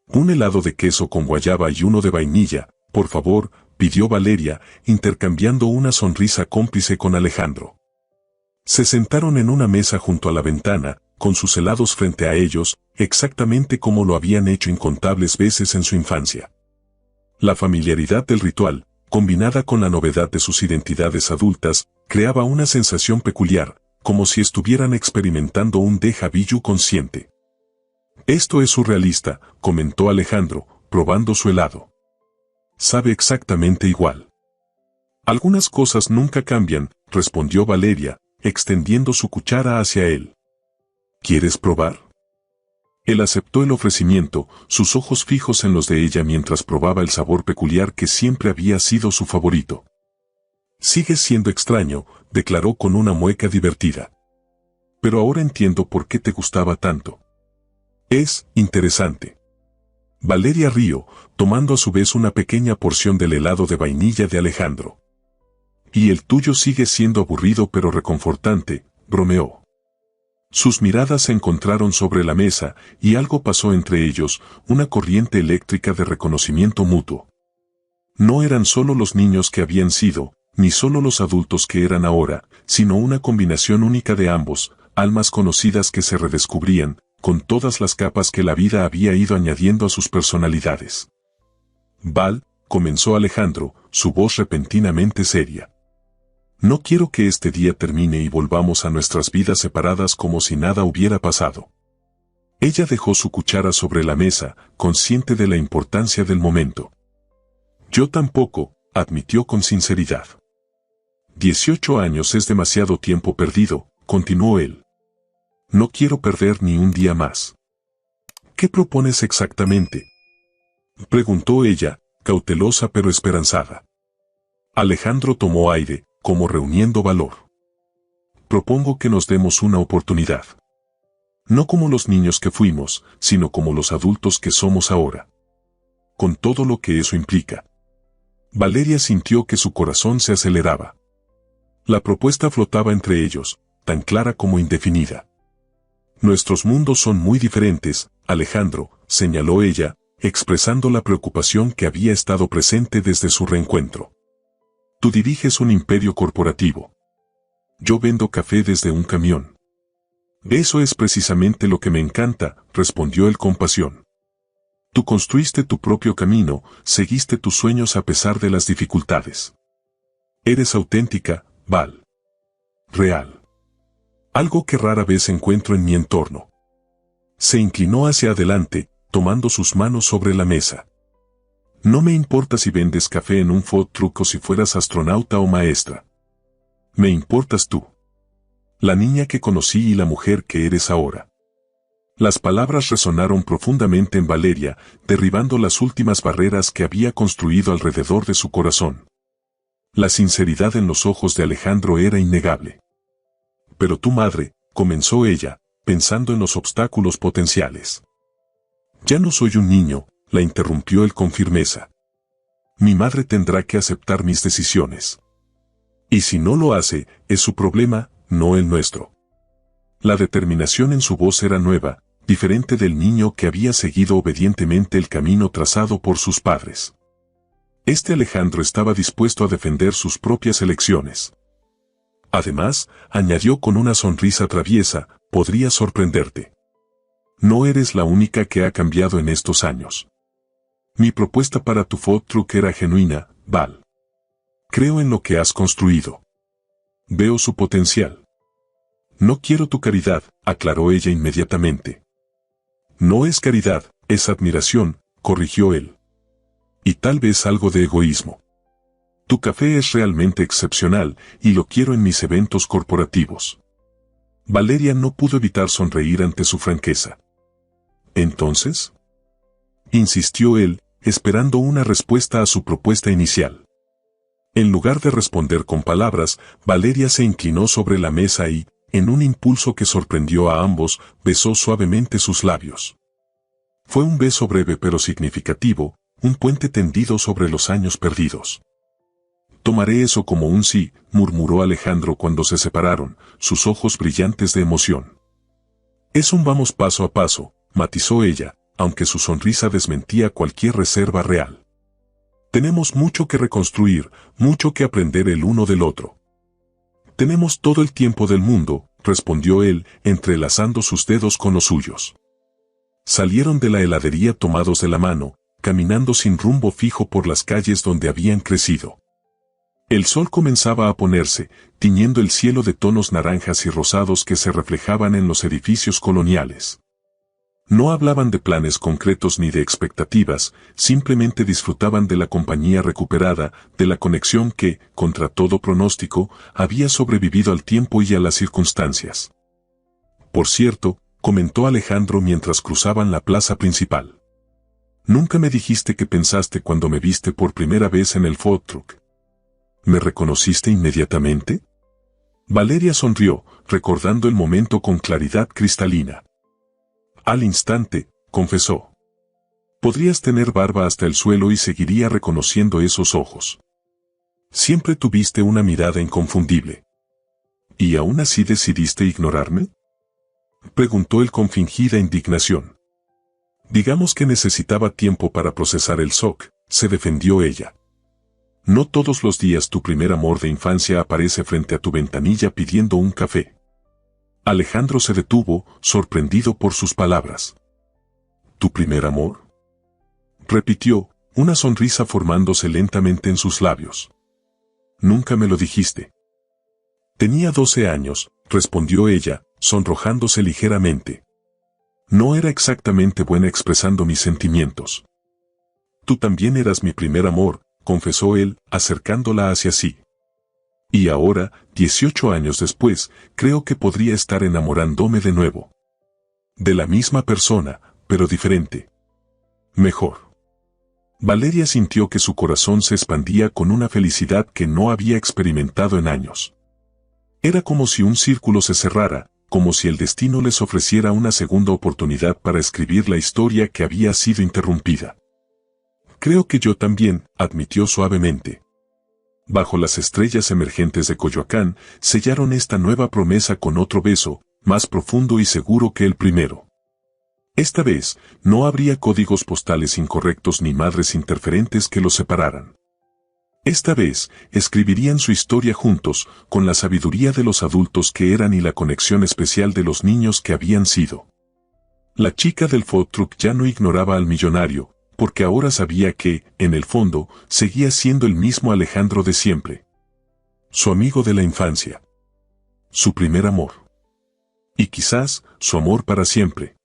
Un helado de queso con guayaba y uno de vainilla, por favor, pidió Valeria, intercambiando una sonrisa cómplice con Alejandro. Se sentaron en una mesa junto a la ventana, con sus helados frente a ellos, exactamente como lo habían hecho incontables veces en su infancia. La familiaridad del ritual, combinada con la novedad de sus identidades adultas, creaba una sensación peculiar, como si estuvieran experimentando un déjà vu consciente. Esto es surrealista, comentó Alejandro, probando su helado. Sabe exactamente igual. Algunas cosas nunca cambian, respondió Valeria, extendiendo su cuchara hacia él. ¿Quieres probar? Él aceptó el ofrecimiento, sus ojos fijos en los de ella mientras probaba el sabor peculiar que siempre había sido su favorito. Sigues siendo extraño, declaró con una mueca divertida. Pero ahora entiendo por qué te gustaba tanto. Es interesante. Valeria rió, tomando a su vez una pequeña porción del helado de vainilla de Alejandro. Y el tuyo sigue siendo aburrido pero reconfortante, bromeó. Sus miradas se encontraron sobre la mesa, y algo pasó entre ellos, una corriente eléctrica de reconocimiento mutuo. No eran solo los niños que habían sido, ni solo los adultos que eran ahora, sino una combinación única de ambos, almas conocidas que se redescubrían, con todas las capas que la vida había ido añadiendo a sus personalidades. Val, comenzó Alejandro, su voz repentinamente seria. No quiero que este día termine y volvamos a nuestras vidas separadas como si nada hubiera pasado. Ella dejó su cuchara sobre la mesa, consciente de la importancia del momento. Yo tampoco, admitió con sinceridad. 18 años es demasiado tiempo perdido, continuó él. No quiero perder ni un día más. ¿Qué propones exactamente?, preguntó ella, cautelosa pero esperanzada. Alejandro tomó aire, como reuniendo valor. Propongo que nos demos una oportunidad. No como los niños que fuimos, sino como los adultos que somos ahora. Con todo lo que eso implica. Valeria sintió que su corazón se aceleraba. La propuesta flotaba entre ellos, tan clara como indefinida. Nuestros mundos son muy diferentes, Alejandro, señaló ella, expresando la preocupación que había estado presente desde su reencuentro. Tú diriges un imperio corporativo. Yo vendo café desde un camión. Eso es precisamente lo que me encanta, respondió él con pasión. Tú construiste tu propio camino, seguiste tus sueños a pesar de las dificultades. Eres auténtica, Val. Real. Algo que rara vez encuentro en mi entorno. Se inclinó hacia adelante, tomando sus manos sobre la mesa. No me importa si vendes café en un food truck o si fueras astronauta o maestra. Me importas tú. La niña que conocí y la mujer que eres ahora. Las palabras resonaron profundamente en Valeria, derribando las últimas barreras que había construido alrededor de su corazón. La sinceridad en los ojos de Alejandro era innegable. Pero tu madre, comenzó ella, pensando en los obstáculos potenciales. Ya no soy un niño, la interrumpió él con firmeza. Mi madre tendrá que aceptar mis decisiones. Y si no lo hace, es su problema, no el nuestro. La determinación en su voz era nueva, diferente del niño que había seguido obedientemente el camino trazado por sus padres. Este Alejandro estaba dispuesto a defender sus propias elecciones. Además, añadió con una sonrisa traviesa, podría sorprenderte. No eres la única que ha cambiado en estos años. Mi propuesta para tu food truck era genuina, Val. Creo en lo que has construido. Veo su potencial. No quiero tu caridad, aclaró ella inmediatamente. No es caridad, es admiración, corrigió él. Y tal vez algo de egoísmo. Tu café es realmente excepcional, y lo quiero en mis eventos corporativos. Valeria no pudo evitar sonreír ante su franqueza. ¿Entonces?, insistió él, esperando una respuesta a su propuesta inicial. En lugar de responder con palabras, Valeria se inclinó sobre la mesa y, en un impulso que sorprendió a ambos, besó suavemente sus labios. Fue un beso breve pero significativo, un puente tendido sobre los años perdidos. Tomaré eso como un sí, murmuró Alejandro cuando se separaron, sus ojos brillantes de emoción. Es un vamos paso a paso, matizó ella, aunque su sonrisa desmentía cualquier reserva real. Tenemos mucho que reconstruir, mucho que aprender el uno del otro. Tenemos todo el tiempo del mundo, respondió él, entrelazando sus dedos con los suyos. Salieron de la heladería tomados de la mano, caminando sin rumbo fijo por las calles donde habían crecido. El sol comenzaba a ponerse, tiñendo el cielo de tonos naranjas y rosados que se reflejaban en los edificios coloniales. No hablaban de planes concretos ni de expectativas, simplemente disfrutaban de la compañía recuperada, de la conexión que, contra todo pronóstico, había sobrevivido al tiempo y a las circunstancias. Por cierto, comentó Alejandro mientras cruzaban la plaza principal. Nunca me dijiste qué pensaste cuando me viste por primera vez en el food truck. ¿Me reconociste inmediatamente? Valeria sonrió, recordando el momento con claridad cristalina. Al instante, confesó. Podrías tener barba hasta el suelo y seguiría reconociendo esos ojos. Siempre tuviste una mirada inconfundible. ¿Y aún así decidiste ignorarme?, preguntó él con fingida indignación. Digamos que necesitaba tiempo para procesar el shock, se defendió ella. No todos los días tu primer amor de infancia aparece frente a tu ventanilla pidiendo un café. Alejandro se detuvo, sorprendido por sus palabras. ¿Tu primer amor?, repitió, una sonrisa formándose lentamente en sus labios. Nunca me lo dijiste. Tenía 12 años, respondió ella, sonrojándose ligeramente. No era exactamente buena expresando mis sentimientos. Tú también eras mi primer amor, confesó él, acercándola hacia sí. Y ahora, 18 años después, creo que podría estar enamorándome de nuevo. De la misma persona, pero diferente. Mejor. Valeria sintió que su corazón se expandía con una felicidad que no había experimentado en años. Era como si un círculo se cerrara, como si el destino les ofreciera una segunda oportunidad para escribir la historia que había sido interrumpida. Creo que yo también, admitió suavemente. Bajo las estrellas emergentes de Coyoacán, sellaron esta nueva promesa con otro beso, más profundo y seguro que el primero. Esta vez, no habría códigos postales incorrectos ni madres interferentes que los separaran. Esta vez, escribirían su historia juntos, con la sabiduría de los adultos que eran y la conexión especial de los niños que habían sido. La chica del food truck ya no ignoraba al millonario, porque ahora sabía que, en el fondo, seguía siendo el mismo Alejandro de siempre. Su amigo de la infancia. Su primer amor. Y quizás, su amor para siempre.